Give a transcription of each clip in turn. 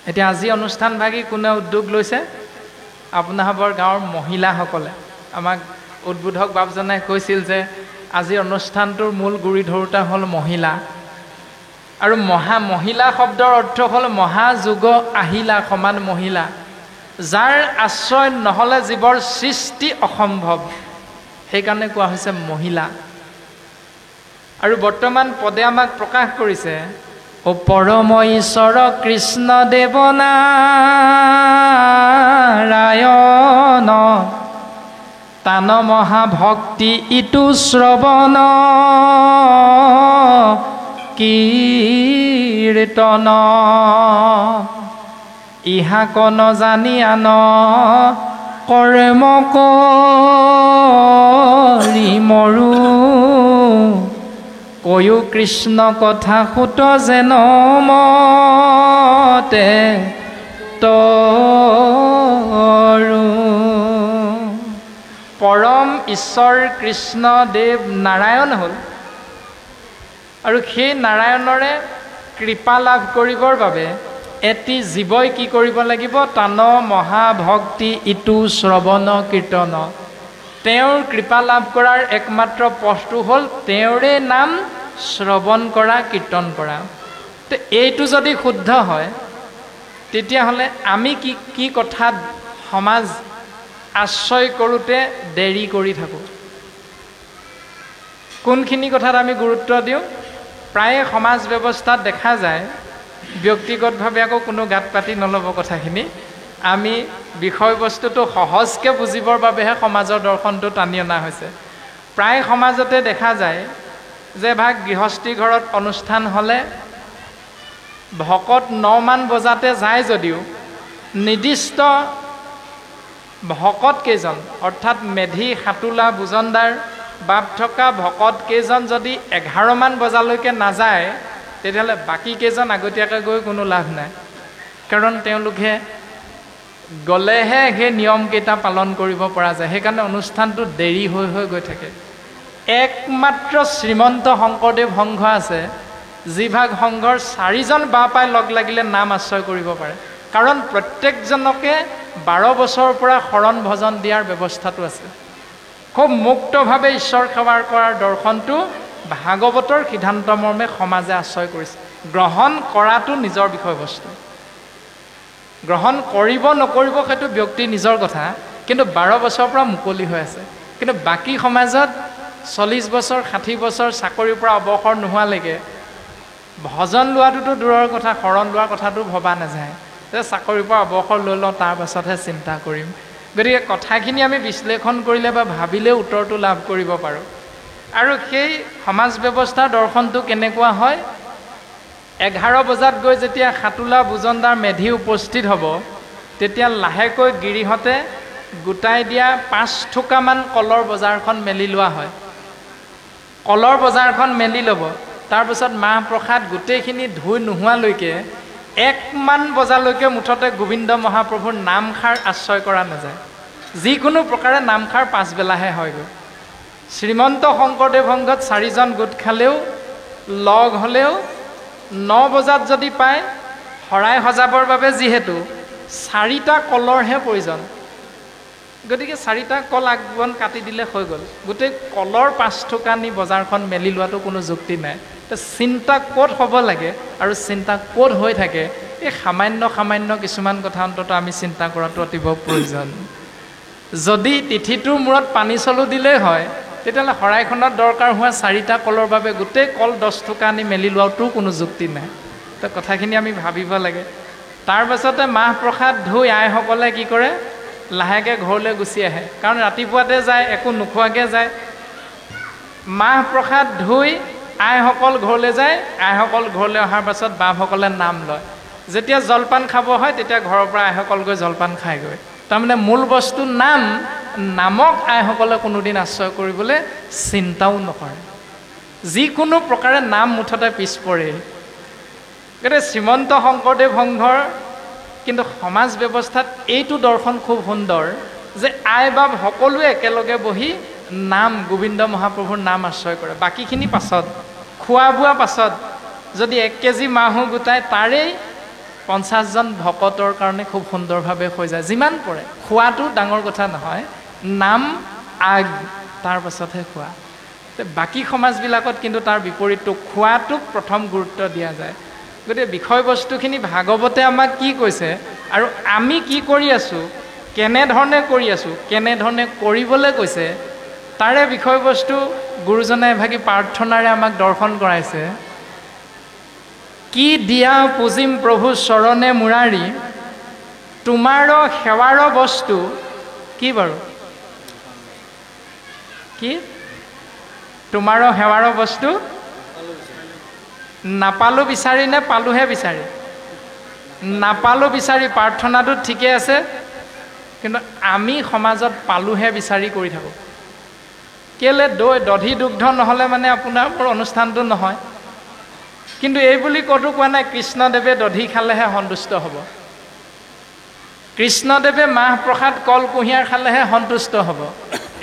এতিয়া আজি অনুষ্ঠানভাগী কোনে উদ্যোগ লৈছে? আপোনালোকৰ গাঁৱৰ মহিলাসকলে। আমাক উদ্বোধক বাবজনে কৈছিল যে আজি অনুষ্ঠানটোৰ মূল গুৰি ধৰোঁতা হ'ল মহিলা। আৰু মহিলা শব্দৰ অৰ্থ হ'ল মহাযুগ আহিলা সমান মহিলা, যাৰ আশ্ৰয় নহ'লে জীৱৰ সৃষ্টি অসম্ভৱ, সেইকাৰণে কোৱা হৈছে মহিলা। আৰু বৰ্তমান পদে আমাক প্ৰকাশ কৰিছে, ও পৰম ঈশ্বৰ কৃষ্ণ দেৱ নাৰায়ণ, তান মহাভক্তি ইটো শ্ৰৱণ কীৰ্তন, ইহাক নজানি আন কৰ্ম কৰি মৰো, কৈও কৃষ্ণ কথা সুত যেন মতে তৰু। পৰম ঈশ্বৰ কৃষ্ণ দেৱ নাৰায়ণ হ'ল, আৰু সেই নাৰায়ণৰে কৃপা লাভ কৰিবৰ বাবে এটি জীৱই কি কৰিব লাগিব? তান মহাভক্তি ইটো শ্ৰৱণ কীৰ্তন। তেওঁৰ কৃপা লাভ কৰাৰ একমাত্ৰ পথটো হ'ল তেওঁৰে নাম শ্ৰৱণ কৰা, কীৰ্তন কৰা। তো এইটো যদি শুদ্ধ হয়, তেতিয়াহ'লে আমি কি কথাত সমাজ আশ্ৰয় কৰোঁতে দেৰি কৰি থাকোঁ? কোনখিনি কথাত আমি গুৰুত্ব দিওঁ? প্ৰায়ে সমাজ ব্যৱস্থাত দেখা যায়, ব্যক্তিগতভাৱে আকৌ কোনো গাত পাতি নল'ব কথাখিনি, আমি বিষয়বস্তুটো সহজকৈ বুজিবৰ বাবেহে সমাজৰ দৰ্শনটো টানি অনা হৈছে। প্ৰায় সমাজতে দেখা যায় যে ভাগ গৃহস্থী ঘৰত অনুষ্ঠান হ'লে ভকত 9 মান বজাতে যায় যদিও নিৰ্দিষ্ট ভকত কেইজন, অৰ্থাৎ মেধি, সাতোলা, বুজনদাৰ বাপ থকা ভকত কেইজন যদি 11 মান বজালৈকে নাযায়, তেতিয়াহ'লে বাকী কেইজন আগতীয়াকৈ গৈ কোনো লাভ নাই। কাৰণ তেওঁলোকে গ'লেহে সেই নিয়মকেইটা পালন কৰিব পৰা যায়। সেইকাৰণে অনুষ্ঠানটো দেৰি হৈ হৈ গৈ থাকে। একমাত্ৰ শ্ৰীমন্ত শংকৰদেৱ সংঘ আছে, যিভাগ সংঘৰ 4জন বাপাই লগ লাগিলে নাম আশ্ৰয় কৰিব পাৰে। কাৰণ প্ৰত্যেকজনকে 12 বছৰৰ পৰা শৰণ ভজন দিয়াৰ ব্যৱস্থাটো আছে। খুব মুক্তভাৱে ঈশ্বৰ সেৱাৰ কৰাৰ দৰ্শনটো ভাগৱতৰ সিদ্ধান্ত মৰ্মে সমাজে আশ্ৰয় কৰিছে। গ্ৰহণ কৰাটো নিজৰ বিষয়বস্তু, গ্ৰহণ কৰিব নকৰিব সেইটো ব্যক্তিৰ নিজৰ কথা, কিন্তু 12 বছৰৰ পৰা মুকলি হৈ আছে। কিন্তু বাকী সমাজত 40 বছৰ 60 বছৰ চাকৰিৰ পৰা অৱসৰ নোহোৱালৈকে ভজন লোৱাটোতো দূৰৰ কথা, শৰণ লোৱাৰ কথাটো ভবা নাযায় যে চাকৰিৰ পৰা অৱসৰ লৈ লওঁ, তাৰ পাছতহে চিন্তা কৰিম। গতিকে কথাখিনি আমি বিশ্লেষণ কৰিলে বা ভাবিলে উত্তৰটো লাভ কৰিব পাৰোঁ। আৰু সেই সমাজ ব্যৱস্থাৰ দৰ্শনটো কেনেকুৱা হয়? 11 বজাত গৈ যেতিয়া সাতোলা, বুজনদাৰ, মেধি উপস্থিত হ'ব, তেতিয়া লাহেকৈ গিৰিহঁতে গোটাই দিয়া 5 থোকামান কলৰ বজাৰখন মেলি লোৱা হয়। কলৰ বজাৰখন মেলি ল'ব, তাৰপিছত মাহ প্ৰসাদ গোটেইখিনি ধুই নোহোৱালৈকে 1 মান বজালৈকে মুঠতে গোবিন্দ মহাপ্ৰভুৰ নামষাৰ আশ্ৰয় কৰা নাযায়। যিকোনো প্ৰকাৰে নামষাৰ পাছবেলাহে হয়গৈ। শ্ৰীমন্ত শংকৰদেৱ সংঘত 4জন গোট খালেও, লগ হ'লেও 9 বজাত যদি পায়, শৰাই সজাবৰ বাবে যিহেতু 4টা কলৰহে প্ৰয়োজন, গতিকে 4টা কল আগবন কাটি দিলে হৈ গ'ল। গোটেই কলৰ 5 থোকা নি বজাৰখন মেলি লোৱাটো কোনো যুক্তি নাই। তো চিন্তা ক'ত হ'ব লাগে আৰু চিন্তা ক'ত হৈ থাকে, এই সামান্য কিছুমান কথা অন্তত আমি চিন্তা কৰাটো অতিব প্ৰয়োজন। যদি তিথিটোৰ মূৰত পানী চলো দিলেই হয়, তেতিয়াহ'লে শৰাইখনত দৰকাৰ হোৱা 4টা কলৰ বাবে গোটেই কল 10 থোকা আনি মেলি লোৱাটোও কোনো যুক্তি নাই। তো কথাখিনি আমি ভাবিব লাগে। তাৰ পাছতে মাহ প্ৰসাদ ধুই আইসকলে কি কৰে? লাহেকৈ ঘৰলৈ গুচি আহে, কাৰণ ৰাতিপুৱাতে যায়, একো নোখোৱাকৈ যায়। মাহ প্ৰসাদ ধুই আইসকল ঘৰলৈ যায়, আইসকল ঘৰলৈ অহাৰ পাছত বাপসকলে নাম লয়। যেতিয়া জলপান খাব হয়, তেতিয়া ঘৰৰ পৰা আইসকল গৈ জলপান খায়গৈ। তাৰমানে মূল বস্তু নামক আইসকলে কোনোদিন আশ্ৰয় কৰিবলৈ চিন্তাও নকৰে। যিকোনো প্ৰকাৰে নাম মুঠতে পিছ পৰে। গতিকে শ্ৰীমন্ত শংকৰদেৱ সংঘৰ কিন্তু সমাজ ব্যৱস্থাত এইটো দৰ্শন খুব সুন্দৰ যে আই বাপ সকলোৱে একেলগে বহি নাম, গোবিন্দ মহাপ্ৰভুৰ নাম আশ্ৰয় কৰে। বাকীখিনি পাছত, খোৱা বোৱা পাছত, যদি 1 কেজি মাহো গোটাই তাৰেই 50 জন ভকতৰ কাৰণে খুব সুন্দৰভাৱে হৈ যায় যিমান পৰে খোৱাটো ডাঙৰ কথা নহয় নাম আগ তাৰ পাছতহে খোৱা বাকি সমাজবিলাকত কিন্তু তাৰ বিপৰীতটো খোৱাটোক প্ৰথম গুৰুত্ব দিয়া যায় গতিকে বিষয়বস্তুখিনি ভাগৱতে আমাক কি কৈছে আৰু আমি কি কৰি আছো কেনেধৰণে কৰি আছো কেনেধৰণে কৰিবলৈ কৈছে তাৰে বিষয়বস্তু গুৰুজনাই ভাগি প্ৰাৰ্থনাৰে আমাক দৰ্শন কৰাইছে কি দিয়া পুজিম প্ৰভু চৰণে মুৰাৰী তোমাৰ সেৱাৰ বস্তু কি বাৰু কি তোমাৰ সেৱাৰ বস্তু নাপালো বিচাৰি নে পালোহে বিচাৰি নাপালো বিচাৰি প্ৰাৰ্থনাটো ঠিকে আছে কিন্তু আমি সমাজত পালোহে বিচাৰি কৰি থাকো কেলে দৈ দধি দুগ্ধ নহলে মানে আপোনাৰ অনুষ্ঠানটো নহয় কিন্তু এই বুলি কতো কোৱা নাই কৃষ্ণদেৱে দধি খালেহে সন্তুষ্ট হ'ব কৃষ্ণদেৱে মাহ প্ৰসাদ কল কুঁহিয়াৰ খালেহে সন্তুষ্ট হ'ব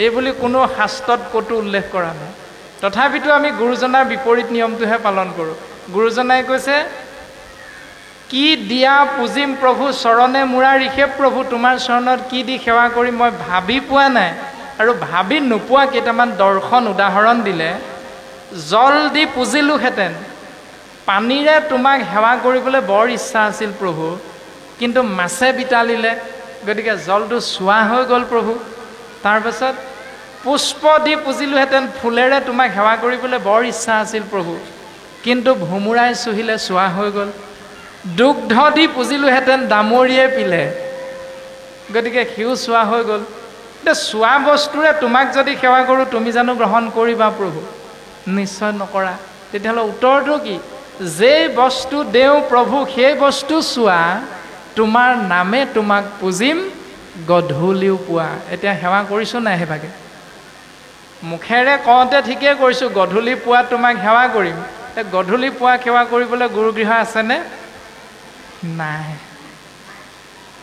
এই বুলি কোনো শাস্ত্ৰত কতো উল্লেখ কৰা নাই তথাপিতো আমি গুৰুজনাৰ বিপৰীত নিয়মটোহে পালন কৰোঁ গুৰুজনাই কৈছে কি দিয়া পুজিম প্ৰভু চৰণে মুৰাৰী হে প্ৰভু তোমাৰ চৰণত কি দি সেৱা কৰি মই ভাবি পোৱা নাই আৰু ভাবি নোপোৱা কেইটামান দৰ্শন উদাহৰণ দিলে জল দি পুজিলোহেঁতেন পানীৰে তোমাক সেৱা কৰিবলৈ বৰ ইচ্ছা আছিল প্ৰভু কিন্তু মাছে বিতালিলে গতিকে জলটো চোৱা হৈ গ'ল প্ৰভু তাৰপাছত পুষ্প দি পুজিলোহেঁতেন ফুলেৰে তোমাক সেৱা কৰিবলৈ বৰ ইচ্ছা আছিল প্ৰভু কিন্তু ভুমুৰাই চুহিলে চোৱা হৈ গ'ল দুগ্ধ দি পুজিলোহেঁতেন দামৰিয়ে পিলে গতিকে সিও চোৱা হৈ গ'ল এতিয়া চোৱা বস্তুৰে তোমাক যদি সেৱা কৰোঁ তুমি জানো গ্ৰহণ কৰিবা প্ৰভু নিশ্চয় নকৰা তেতিয়াহ'লে উত্তৰটো কি যে বস্তু দেও প্ৰভু সেই বস্তু চোৱা তোমাৰ নামে তোমাক পুজিম গধূলিও পোৱা এতিয়া সেৱা কৰিছোঁ নাই সেইভাগে মুখেৰে কওঁতে ঠিকেই কৰিছোঁ গধূলি পোৱা তোমাক সেৱা কৰিম গধূলি পোৱা সেৱা কৰিবলৈ গুৰুগৃহ আছেনে নাই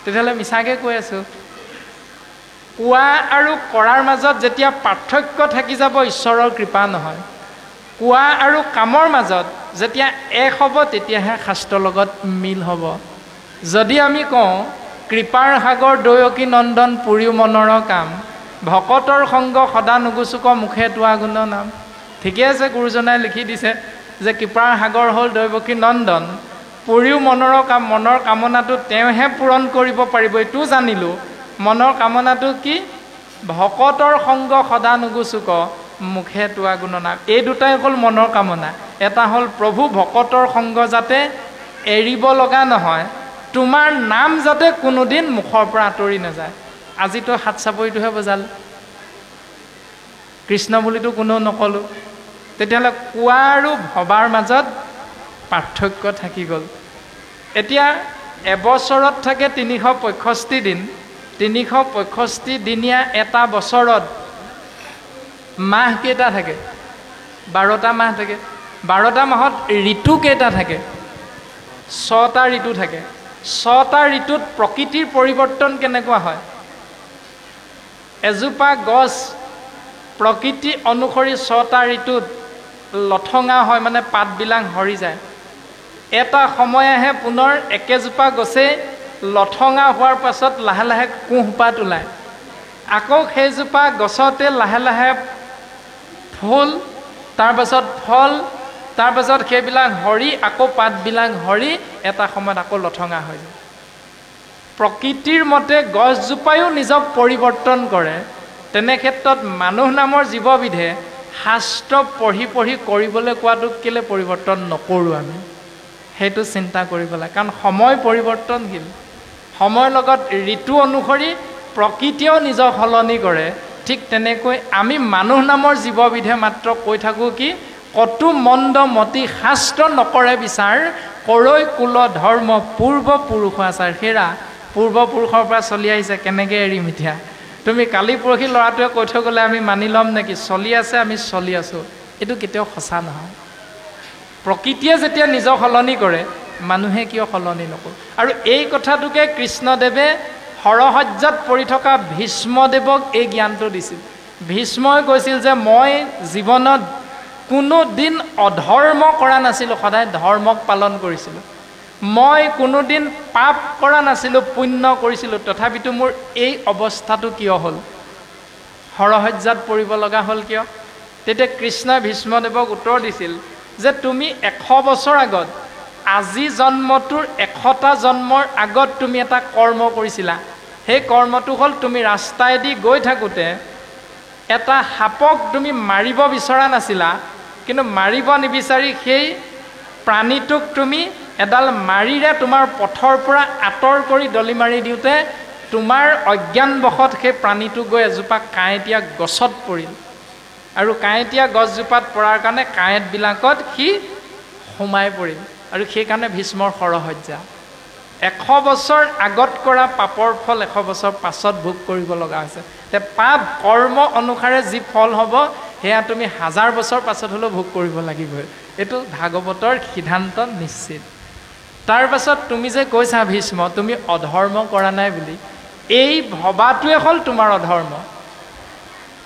তেতিয়াহ'লে মিছাকৈ কৈ আছোঁ কোৱা আৰু কৰাৰ মাজত যেতিয়া পাৰ্থক্য থাকি যাব ঈশ্বৰৰ কৃপা নহয় কোৱা আৰু কামৰ মাজত যেতিয়া এক হ'ব তেতিয়াহে শাস্ত্ৰৰ লগত মিল হ'ব যদি আমি কওঁ কৃপাৰ সাগৰ দৈয়কী নন্দন পুৰিও মনৰ কাম ভকতৰ সংগ সদা নুগুচুক মুখে তোৱা গুণ নাম ঠিকে আছে গুৰুজনাই লিখি দিছে যে কৃপাৰ সাগৰ হ'ল দৈৱকী নন্দন পুৰিও মনৰ কাম মনৰ কামনাটো তেওঁহে পূৰণ কৰিব পাৰিব এইটো জানিলোঁ মনৰ কামনাটো কি ভকতৰ সংগ সদা নুগুচুক মুখে তোৱা গুণ নাম এই দুটাই হ'ল মনৰ কামনা এটা হ'ল প্ৰভু ভকতৰ সংগ যাতে এৰিব লগা নহয় তোমাৰ নাম যাতে কোনোদিন মুখৰ পৰা আঁতৰি নাযায় আজিতো হাত চাপৰিটোহে বজাল কৃষ্ণ বুলিতো কোনো নকলোঁ তেতিয়াহ'লে কোৱা আৰু ভবাৰ মাজত পাৰ্থক্য থাকি গ'ল এতিয়া এবছৰত থাকে 365 দিন 365 দিনীয়া এটা বছৰত মাহ কেইটা থাকে 12টা মাহ থাকে 12টা মাহত ঋতু কেইটা থাকে 6টা ঋতু থাকে 6টা ঋতুত প্ৰকৃতিৰ পৰিৱৰ্তন কেনেকুৱা হয় এজোপা গছ প্ৰকৃতি অনুসৰি 6টা ঋতুত লঠঙা হয় মানে পাতবিলাক সৰি যায় এটা সময় আহে পুনৰ একেজোপা গছে লঠঙা হোৱাৰ পাছত লাহে লাহে কুঁহপাত ওলায় আকৌ সেইজোপা গছতে লাহে লাহে ফুল তাৰপাছত ফল তাৰপাছত সেইবিলাক সৰি আকৌ পাতবিলাক সৰি এটা সময়ত আকৌ লঠঙা হৈ যায় প্ৰকৃতিৰ মতে গছজোপায়ো নিজক পৰিৱৰ্তন কৰে তেনে ক্ষেত্ৰত মানুহ নামৰ জীৱবিধে শাস্ত্ৰ পঢ়ি পঢ়ি কৰিবলৈ কোৱাটো কেলে পৰিৱৰ্তন নকৰোঁ আমি সেইটো চিন্তা কৰিব লাগে কাৰণ সময় পৰিৱৰ্তনশীল সময়ৰ লগত ঋতু অনুসৰি প্ৰকৃতিয়েও নিজক সলনি কৰে ঠিক তেনেকৈ আমি মানুহ নামৰ জীৱবিধে মাত্ৰ কৈ থাকোঁ কি কতো মন্দ মতি শাস্ত্ৰ নকৰে বিচাৰ কৰৈ কুল ধৰ্ম পূৰ্বপুৰুষ আচাৰ হেৰা পূৰ্বপুৰুষৰ পৰা চলি আহিছে কেনেকৈ এৰি মিঠা তুমি কালি পৰহি ল'ৰাটোৱে কৈ থৈ গ'লে আমি মানি ল'ম নেকি চলি আছে আমি চলি আছোঁ এইটো কেতিয়াও সঁচা নহয় প্ৰকৃতিয়ে যেতিয়া নিজক সলনি কৰে মানুহে কিয় সলনি নকৰে আৰু এই কথাটোকে কৃষ্ণদেৱে হৰসজ্জাত পৰি থকা ভীষ্মদেৱক এই জ্ঞানটো দিছিল ভীষ্মই কৈছিল যে মই জীৱনত কোনো দিন অধৰ্ম কৰা নাছিলোঁ সদায় ধৰ্মক পালন কৰিছিলোঁ মই কোনোদিন পাপ কৰা নাছিলোঁ, পুণ্য কৰিছিলোঁ, তথাপিতো মোৰ এই অৱস্থাটো কিয় হ'ল? হৰসজ্জাত পৰিব লগা হ'ল কিয়? তেতিয়া কৃষ্ণই ভীষ্মদেৱক উত্তৰ দিছিল যে তুমি 100 বছৰ আগত, আজি জন্মটোৰ 100টা জন্মৰ আগত তুমি এটা কৰ্ম কৰিছিলা। সেই কৰ্মটো হ'ল তুমি ৰাস্তাইদি গৈ থাকোঁতে এটা সাপক তুমি মাৰিব বিচৰা নাছিলা, কিন্তু মাৰিব নিবিচাৰি সেই প্ৰাণীটোক তুমি এডাল মাৰিৰে তোমাৰ পথৰ পৰা আঁতৰ কৰি দলি মাৰি দিওঁতে তোমাৰ অজ্ঞানবশত সেই প্ৰাণীটো গৈ এজোপা কাঁইটীয়া গছত পৰিল, আৰু কাঁইটীয়া গছজোপাত পৰাৰ কাৰণে কাঁইটবিলাকত সি সোমাই পৰিল, আৰু সেইকাৰণে ভীষ্মৰ হৰসজ্জা। 100 বছৰ আগত কৰা পাপৰ ফল 100 বছৰ পাছত ভোগ কৰিব লগা হৈছে। তে পাপ কৰ্ম অনুসাৰে যি ফল হ'ব সেয়া তুমি 1000 বছৰ পাছত হ'লেও ভোগ কৰিব লাগিবই। এইটো ভাগৱতৰ সিদ্ধান্ত নিশ্চিত। তাৰ পাছত তুমি যে কৈছা ভীষ্ম তুমি অধৰ্ম কৰা নাই বুলি, এই ভবাটোৱে হ'ল তোমাৰ অধৰ্ম।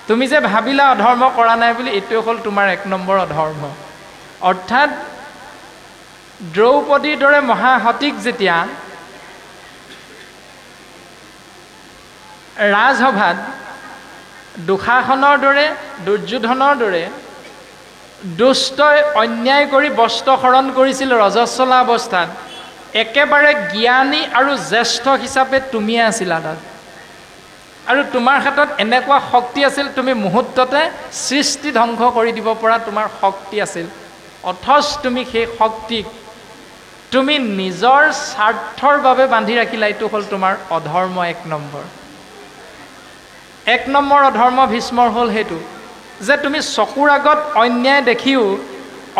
তুমি যে ভাবিলা অধৰ্ম কৰা নাই বুলি, এইটোৱে হ'ল তোমাৰ 1 নম্বৰ অধৰ্ম। অৰ্থাৎ দ্ৰৌপদীৰ দৰে মহাসতীক যেতিয়া ৰাজসভাত দুঃশাসনৰ দৰে, দুৰ্যোধনৰ দৰে দুষ্টই অন্যায় কৰি বস্ত্ৰহৰণ কৰিছিল ৰজস্বলা অৱস্থাত, একেবাৰে জ্ঞানী আৰু জ্যেষ্ঠ হিচাপে তুমিয়ে আছিলা তাত, আৰু তোমাৰ হাতত এনেকুৱা শক্তি আছিল, তুমি মুহূৰ্ততে সৃষ্টি ধ্বংস কৰি দিব পৰা তোমাৰ শক্তি আছিল। অথচ তুমি সেই শক্তিক তুমি নিজৰ স্বাৰ্থৰ বাবে বান্ধি ৰাখিলা। এইটো হ'ল তোমাৰ অধৰ্ম 1 নম্বৰ। 1 নম্বৰ অধৰ্ম ভীষ্মৰ হ'ল সেইটো যে তুমি চকুৰ আগত অন্যায় দেখিও,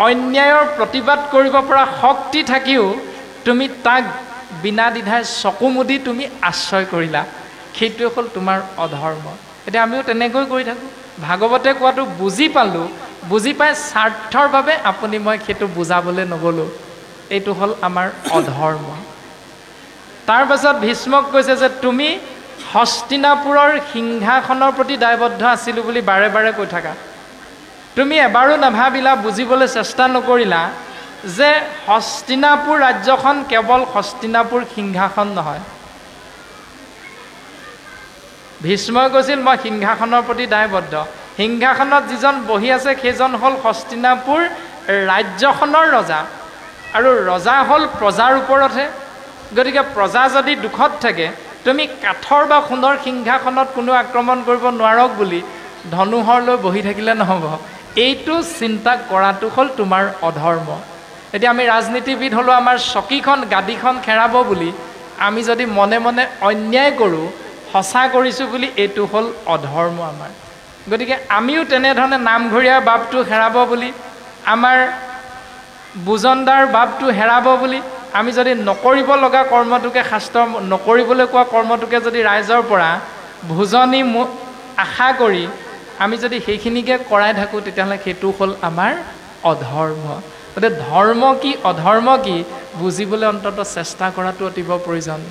অন্যায়ৰ প্ৰতিবাদ কৰিব পৰা শক্তি থাকিও তুমি তাক বিনা দ্বিধাই চকু মুদি তুমি আশ্ৰয় কৰিলা। সেইটোৱে হ'ল তোমাৰ অধৰ্ম। এতিয়া আমিও তেনেকৈ কৰি থাকোঁ। ভাগৱতে কোৱাটো বুজি পালোঁ, বুজি পাই স্বাৰ্থৰ বাবে আপুনি মই সেইটো বুজাবলৈ নগ'লোঁ। এইটো হ'ল আমাৰ অধৰ্ম। তাৰ পাছত ভীষ্মক কৈছে যে তুমি হস্তিনাপুৰৰ সিংহাসনৰ প্ৰতি দায়বদ্ধ আছিলোঁ বুলি বাৰে বাৰে কৈ থাকা। তুমি এবাৰো নাভাবিলা, বুজিবলৈ চেষ্টা নকৰিলা যে হস্তিনাপুৰ ৰাজ্যখন কেৱল হস্তিনাপুৰ সিংহাসন নহয়। ভীষ্মই কৈছিল মই সিংহাসনৰ প্ৰতি দায়বদ্ধ। সিংহাসনত যিজন বহি আছে সেইজন হ'ল হস্তিনাপুৰ ৰাজ্যখনৰ ৰজা, আৰু ৰজা হ'ল প্ৰজাৰ ওপৰতহে। গতিকে প্ৰজা যদি দুখত থাকে, তুমি কাঠৰ বা সোণৰ সিংহাসনত কোনো আক্ৰমণ কৰিব নোৱাৰক বুলি ধনুহৰ লৈ বহি থাকিলে নহ'ব। এইটো চিন্তা কৰাটো হ'ল তোমাৰ অধৰ্ম। এতিয়া আমি ৰাজনীতিবিদ হ'লেও আমাৰ চকীখন গাদীখন খেৰাব বুলি আমি যদি মনে মনে অন্যায় কৰোঁ, সঁচা কৰিছোঁ বুলি, এইটো হ'ল অধৰ্ম আমাৰ। গতিকে আমিও তেনেধৰণে নামঘৰীয়াৰ বাপটো হেৰাব বুলি, আমাৰ বুজনদাৰ বাপটো হেৰাব বুলি আমি যদি নকৰিব লগা কৰ্মটোকে, শাস্ত্ৰ নকৰিবলৈ কোৱা কৰ্মটোকে যদি ৰাইজৰ পৰা ভোজনী আশা কৰি আমি যদি সেইখিনিকে কৰাই থাকোঁ, তেতিয়াহ'লে সেইটো হ'ল আমাৰ অধৰ্ম। গতিকে ধৰ্ম কি অধৰ্ম কি বুজিবলৈ অন্ততঃ চেষ্টা কৰাটো অতিব প্ৰয়োজন।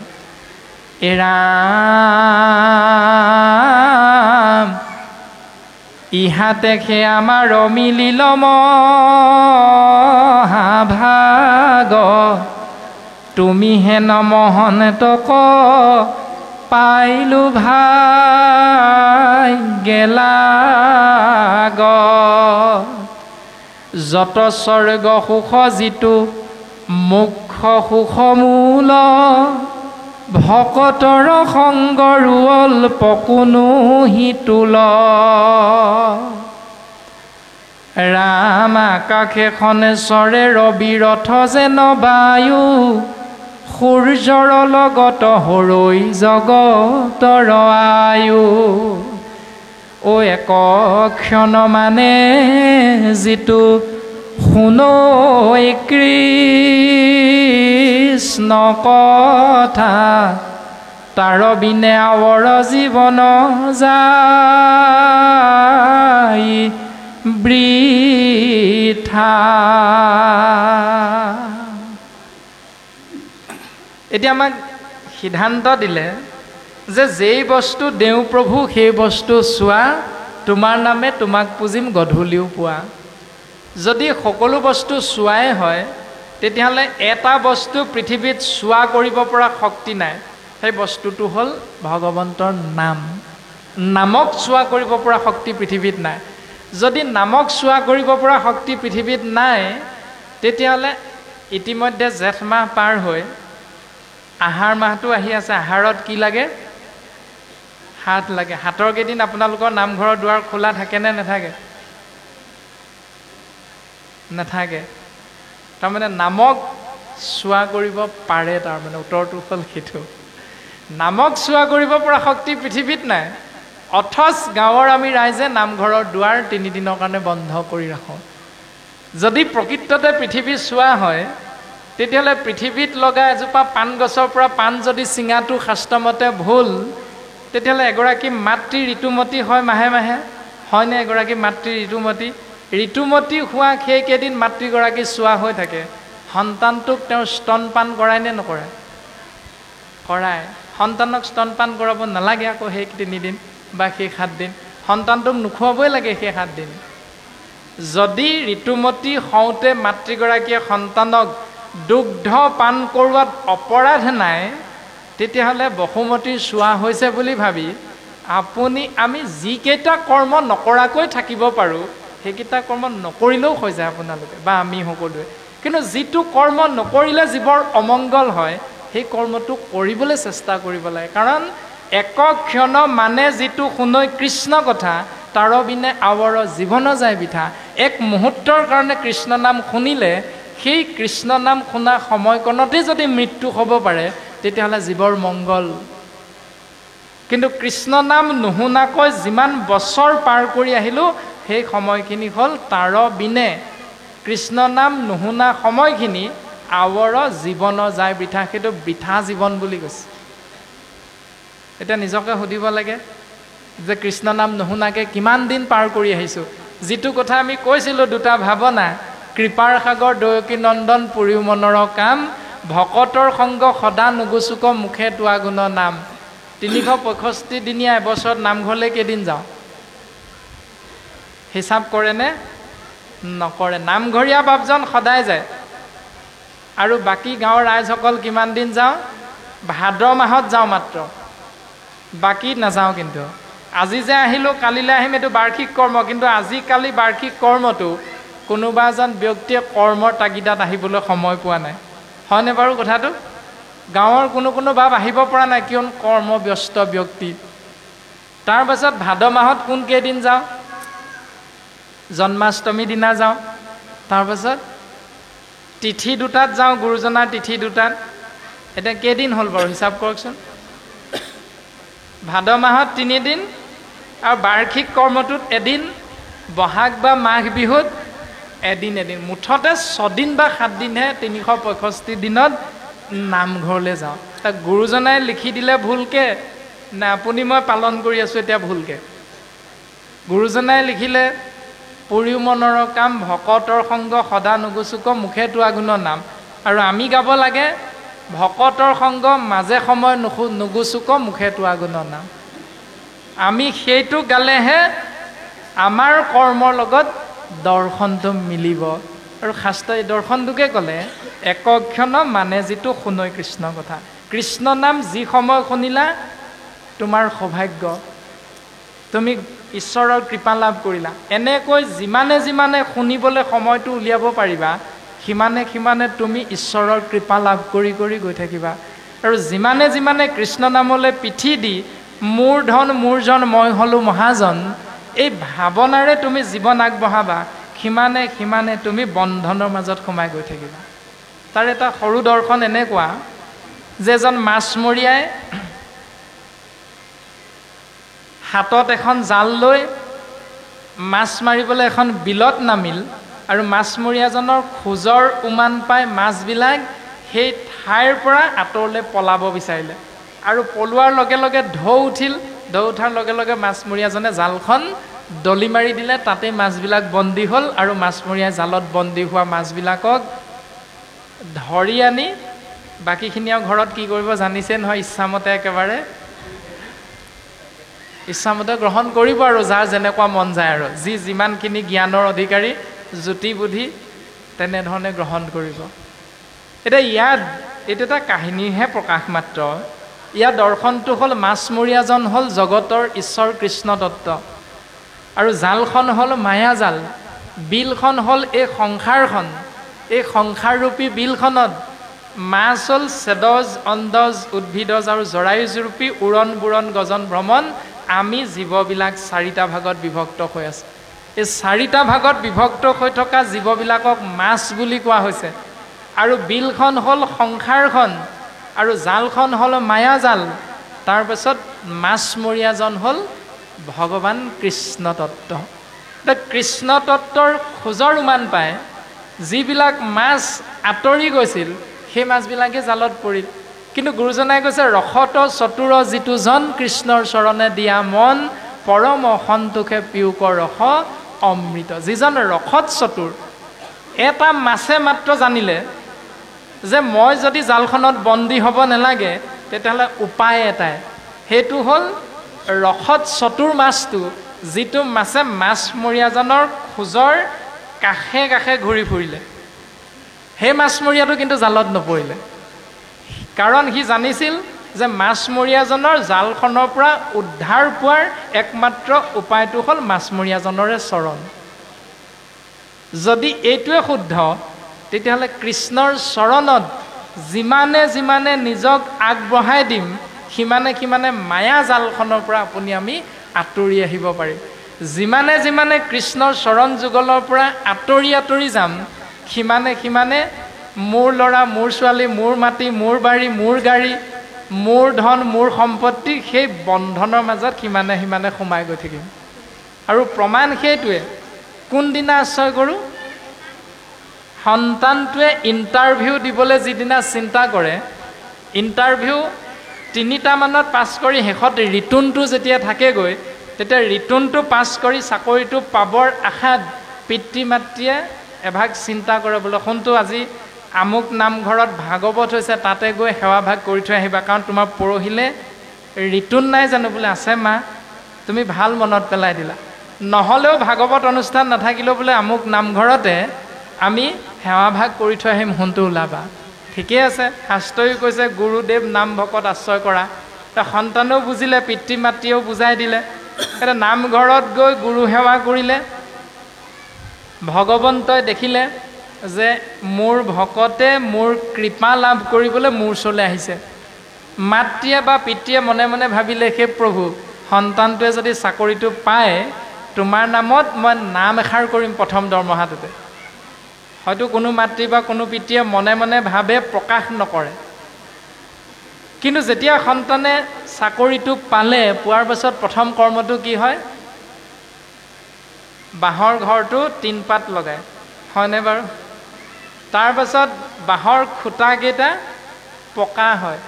এৰাম ইহাতে খে আমাৰ মিলিল মহাভাগ, তুমি হেন মহন তক পাইলো ভাই গেলাগ। যত স্বৰ্গ সুখ যিটো মুখ্য সুখ মূল, ভকতৰ সংগৰ অল্প কোনো হিতুল। ৰাম আকাশে খনেশ্বৰে ৰবি ৰথ যেন বায়ু, সূৰ্যৰ লগত হৰৈ জগতৰ আয়ু। ও এক ক্ষণ মানে যিটো শুনৈ কৃষ্ণ কথা, তাৰ বিনে আৱৰ জীৱন যায় বৃথা। এতিয়া আমাক সিদ্ধান্ত দিলে যে যেই বস্তু দেও প্ৰভু সেই বস্তু চোৱা, তোমাৰ নামে তোমাক পুজিম গধূলিও পোৱা। যদি সকলো বস্তু চোৱাই হয়, তেতিয়াহ'লে এটা বস্তু পৃথিৱীত চোৱা কৰিব পৰা শক্তি নাই, সেই বস্তুটো হ'ল ভগৱন্তৰ নাম। নামক চোৱা কৰিব পৰা শক্তি পৃথিৱীত নাই। যদি নামক চোৱা কৰিব পৰা শক্তি পৃথিৱীত নাই, তেতিয়াহ'লে ইতিমধ্যে জেঠ মাহ পাৰ হৈ আহাৰ মাহটো আহি আছে। আহাৰত কি লাগে? হাত লাগে। হাতৰ কেইদিন আপোনালোকৰ নামঘৰৰ দুৱাৰ খোলা থাকেনে নাথাকে? নাথাকে। তাৰমানে নামক চোৱা কৰিব পাৰে, তাৰমানে উত্তৰটো হ'ল সেইটো। নামক চোৱা কৰিব পৰা শক্তি পৃথিৱীত নাই, অথচ গাঁৱৰ আমি ৰাইজে নামঘৰৰ দুৱাৰ 3 দিনৰ কাৰণে বন্ধ কৰি ৰাখোঁ। যদি প্ৰকৃততে পৃথিৱী চোৱা হয়, তেতিয়াহ'লে পৃথিৱীত লগা এজোপা পাণ গছৰ পৰা পাণ যদি ছিঙাটো শাস্ত্ৰমতে ভুল, তেতিয়াহ'লে এগৰাকী মাতৃ ঋতুমতী হয় মাহে মাহে, হয়নে? এগৰাকী মাতৃ ঋতুমতী হোৱা সেইকেইদিন মাতৃগৰাকী চোৱা হৈ থাকে। সন্তানটোক তেওঁ স্তনপান কৰায় নে নকৰায়? কৰায়। সন্তানক স্তনপান কৰাব নালাগে আকৌ সেই 3 দিন বা সেই 7 দিন। সন্তানটোক নোখোৱাবই লাগে সেই 7 দিন। যদি ঋতুমতী হওঁতে মাতৃগৰাকীয়ে সন্তানক দুগ্ধ পান কৰোৱাত অপৰাধ নাই, তেতিয়াহ'লে বসুমতীৰ চোৱা হৈছে বুলি ভাবি আমি যিকেইটা কৰ্ম নকৰাকৈ থাকিব পাৰোঁ, সেইকেইটা কৰ্ম নকৰিলেও হৈ যায় আপোনালোকে বা আমি সকলোৱে। কিন্তু যিটো কৰ্ম নকৰিলে জীৱৰ অমংগল হয়, সেই কৰ্মটো কৰিবলৈ চেষ্টা কৰিব লাগে। কাৰণ একক্ষণ মানে যিটো শুনৈ কৃষ্ণ কথা, তাৰ বিনে আৱৰ জীৱন যায় বৃথা। এক মুহূৰ্তৰ কাৰণে কৃষ্ণ নাম শুনিলে, সেই কৃষ্ণ নাম শুনা সময়কণতে যদি মৃত্যু হ'ব পাৰে, তেতিয়াহ'লে জীৱৰ মংগল। কিন্তু কৃষ্ণ নাম নুশুনাকৈ যিমান বছৰ পাৰ কৰি আহিলোঁ, সেই সময়খিনি হ'ল তাৰ বিনে। কৃষ্ণ নাম নুশুনা সময়খিনি আৱৰ জীৱন যায় বৃথা। সেইটো বৃথা জীৱন বুলি কৈছে। এতিয়া নিজকে সুধিব লাগে যে কৃষ্ণ নাম নুশুনাকৈ কিমান দিন পাৰ কৰি আহিছোঁ। যিটো কথা আমি কৈছিলোঁ, 2টা ভাৱনা, কৃপাৰ সাগৰ দয়কী নন্দন পুৰীও মনৰ কাম, ভকতৰ সংগ সদা নুগুচুক মুখে তোৱা গুণ নাম। 365 দিনীয়া এবছৰত নামঘৰলৈ কেইদিন যাওঁ? হিচাপ কৰেনে? নকৰে। নামঘৰীয়া বাপজন সদায় যায়। আৰু বাকী গাঁৱৰ ৰাইজসকল কিমান দিন যাওঁ? ভাদ মাহত যাওঁ মাত্ৰ, বাকী নাযাওঁ। কিন্তু আজি যে আহিলোঁ, কালিলৈ আহিম, এইটো বাৰ্ষিক কৰ্ম। কিন্তু আজিকালি বাৰ্ষিক কৰ্মটো কোনোবা এজন ব্যক্তিয়ে কৰ্মৰ তাগিদাত আহিবলৈ সময় পোৱা নাই, হয়নে বাৰু কথাটো? গাঁৱৰ কোনো বাপ আহিব পৰা নাই, কিয়নো কৰ্মব্যস্ত ব্যক্তি। তাৰ পাছত ভাদ মাহত কোন কেইদিন যাওঁ? জন্মাষ্টমী দিনা যাওঁ। তাৰপাছত তিথি 2টাত যাওঁ, গুৰুজনাৰ তিথি 2টাত। এতিয়া কেইদিন হ'ল বাৰু হিচাপ কৰকচোন? ভাদ মাহত 3 দিন আৰু বাৰ্ষিক কৰ্মটোত এদিন, বহাগ বা মাঘ বিহুত এদিন। মুঠতে 6 দিন বা 7 দিনহে 365 দিনত নামঘৰলৈ যাওঁ। তাক গুৰুজনাই লিখি দিলে ভুলকৈ নে আপুনি মই পালন কৰি আছোঁ এতিয়া ভুলকৈ? গুৰুজনাই লিখিলে, পুৰীও মনৰ কাম, ভকতৰ সংগ সদা নুগুচুক মুখে তোৱা গুণ নাম। আৰু আমি গাব লাগে, ভকতৰ সংগ মাজে সময় নুগুচুক মুখে তোৱা গুণ নাম। আমি সেইটো গালেহে আমাৰ কৰ্মৰ লগত দৰ্শনটো মিলিব। আৰু শাস্ত্ৰই দৰ্শনটোকে ক'লে, একক্ষণ মানে যিটো শুনৈ কৃষ্ণ কথা। কৃষ্ণ নাম যি সময় শুনিলা, তোমাৰ সৌভাগ্য, তুমি ঈশ্বৰৰ কৃপা লাভ কৰিলা। এনেকৈ যিমানে শুনিবলৈ সময়টো উলিয়াব পাৰিবা, সিমানে তুমি ঈশ্বৰৰ কৃপা লাভ কৰি গৈ থাকিবা। আৰু যিমানে কৃষ্ণ নামলৈ পিঠি দি মোৰ ধন মোৰ জন মই হ'লোঁ মহাজন, এই ভাৱনাৰে তুমি জীৱন আগবঢ়াবা, সিমানে তুমি বন্ধনৰ মাজত সোমাই গৈ থাকিবা। তাৰ এটা সৰু দৰ্শন এনেকুৱা যে এজন মাছমৰীয়াই হাতত এখন জাল লৈ মাছ মাৰিবলৈ এখন বিলত নামিল। আৰু মাছমৰীয়াজনৰ খোজৰ উমান পাই মাছবিলাক সেই ঠাইৰ পৰা আঁতৰলৈ পলাব বিচাৰিলে। আৰু পলোৱাৰ লগে লগে ঢৌ উঠিল। ঢৌ উঠাৰ লগে লগে মাছমৰীয়াজনে জালখন দলি মাৰি দিলে। তাতেই মাছবিলাক বন্দী হ'ল। আৰু মাছমৰীয়াই জালত বন্দী হোৱা মাছবিলাকক ধৰি আনি বাকীখিনি আৰু ঘৰত কি কৰিব জানিছে নহয়? ইচ্ছামতে একেবাৰে ইচ্ছামতে গ্ৰহণ কৰিব। আৰু যাৰ যেনেকুৱা মন যায়, আৰু যি যিমানখিনি জ্ঞানৰ অধিকাৰী, জ্যোতি বুদ্ধি, তেনেধৰণে গ্ৰহণ কৰিব। এতিয়া ইয়াত এইটো এটা কাহিনীহে প্ৰকাশ মাত্ৰ। ইয়াৰ দৰ্শনটো হ'ল মাছমৰীয়াজন হ'ল জগতৰ ঈশ্বৰ কৃষ্ণ তত্ত্ব, আৰু জালখন হ'ল মায়াজাল, বিলখন হ'ল এই সংসাৰখন। এই সংসাৰৰূপী বিলখনত মাছ হ'ল চেদজ, অন্দজ, উদ্ভিদজ আৰু জৰায়ুজৰূপী উৰণ বুৰণ গজন ভ্ৰমণ। আমি জীৱবিলাক চাৰিটা ভাগত বিভক্ত হৈ আছে। এই চাৰিটা ভাগত বিভক্ত হৈ থকা জীৱবিলাকক মাছ বুলি কোৱা হৈছে। আৰু বিলখন হ'ল সংসাৰখন, আৰু জালখন হ'ল মায়াজাল। তাৰপাছত মাছমৰীয়াজন হ'ল ভগৱান কৃষ্ণ তত্ত্ব। এতিয়া কৃষ্ণ তত্ত্বৰ খোজৰ উমান পায় যিবিলাক মাছ আঁতৰি গৈছিল, সেই মাছবিলাকে জালত পৰিল। কিন্তু গুৰুজনাই কৈছে ৰসত চতুৰ যিটো জন, কৃষ্ণৰ চৰণে দিয়া মন, পৰম সন্তোষে পিউক ৰস অমৃত। যিজন ৰসত চতুৰ, এটা মাছে মাত্ৰ জানিলে যে মই যদি জালখনত বন্দী হ'ব নালাগে, তেতিয়াহ'লে উপায় এটাই, সেইটো হ'ল ৰসত চতুৰ মাছটো, যিটো মাছে মাছমৰীয়াজনৰ খোজৰ কাষে কাষে ঘূৰি ফুৰিলে। সেই মাছমৰীয়াটো কিন্তু জালত নপৰিলে, কাৰণ সি জানিছিল যে মাছমৰীয়াজনৰ জালখনৰ পৰা উদ্ধাৰ পোৱাৰ একমাত্ৰ উপায়টো হ'ল মাছমৰীয়াজনৰে চৰণ। যদি এইটোৱে শুদ্ধ, তেতিয়াহ'লে কৃষ্ণৰ চৰণত যিমানে যিমানে নিজক আগবঢ়াই দিম, সিমানে সিমানে মায়া জালখনৰ পৰা আমি আঁতৰি আহিব পাৰিম। যিমানে যিমানে কৃষ্ণৰ চৰণ যুগলৰ পৰা আঁতৰি আঁতৰি যাম, সিমানে সিমানে মোৰ ল'ৰা, মোৰ ছোৱালী, মোৰ মাটি, মোৰ বাৰী, মোৰ গাড়ী, মোৰ ধন, মোৰ সম্পত্তি, সেই বন্ধনৰ মাজত সিমানে সিমানে সোমাই গৈ থাকিম। আৰু প্ৰমাণ সেইটোৱে। কোনদিনা আশ্ৰয় কৰোঁ? সন্তানটোৱে ইণ্টাৰভিউ দিবলৈ যিদিনা চিন্তা কৰে, ইণ্টাৰভিউ 3টা মানত পাছ কৰি শেষত ৰিটুনটো যেতিয়া থাকেগৈ, তেতিয়া ৰিটুনটো পাছ কৰি চাকৰিটো পাবৰ আশাত পিতৃ মাতৃয়ে এভাগ চিন্তা কৰে, বোলে শুনটো আজি আমুক নামঘৰত ভাগৱত হৈছে, তাতে গৈ সেৱা ভাগ কৰি থৈ আহিবা, কাৰণ তোমাৰ পৰহিলে ৰিটুন নাই জানো? বোলে আছে মা, তুমি ভাল মনত পেলাই দিলা। নহ'লেও ভাগৱত অনুষ্ঠান নাথাকিলেও বোলে আমুক নামঘৰতে আমি সেৱা ভাগ কৰি থৈ আহিম, শুনটো ওলাবা। ঠিকেই আছে, শাস্ত্ৰই কৈছে গুৰুদেৱ নাম ভকত আশ্ৰয় কৰা। সন্তানেও বুজিলে, পিতৃ মাতৃয়েও বুজাই দিলে। এতিয়া নামঘৰত গৈ গুৰু সেৱা কৰিলে, ভগৱন্তই দেখিলে যে মোৰ ভকতে মোৰ কৃপা লাভ কৰিবলৈ মোৰ ওচৰলৈ আহিছে। মাতৃয়ে বা পিতৃয়ে মনে মনে ভাবিলে, সেই প্ৰভু, সন্তানটোৱে যদি চাকৰিটো পায়, তোমাৰ নামত মই নাম এষাৰ কৰিম প্ৰথম দৰমহাটোতে। হয়তো কোনো মাতৃ বা কোনো পিতৃয়ে মনে মনে ভাবে, প্ৰকাশ নকৰে। কিন্তু যেতিয়া সন্তানে চাকৰিটো পালে, পোৱাৰ পাছত প্ৰথম কৰ্মটো কি হয়? বাঁহৰ ঘৰটো 3 পাত লগায়, হয়নে বাৰু? তাৰপাছত বাঁহৰ খুঁটাকেইটা পকা হয়।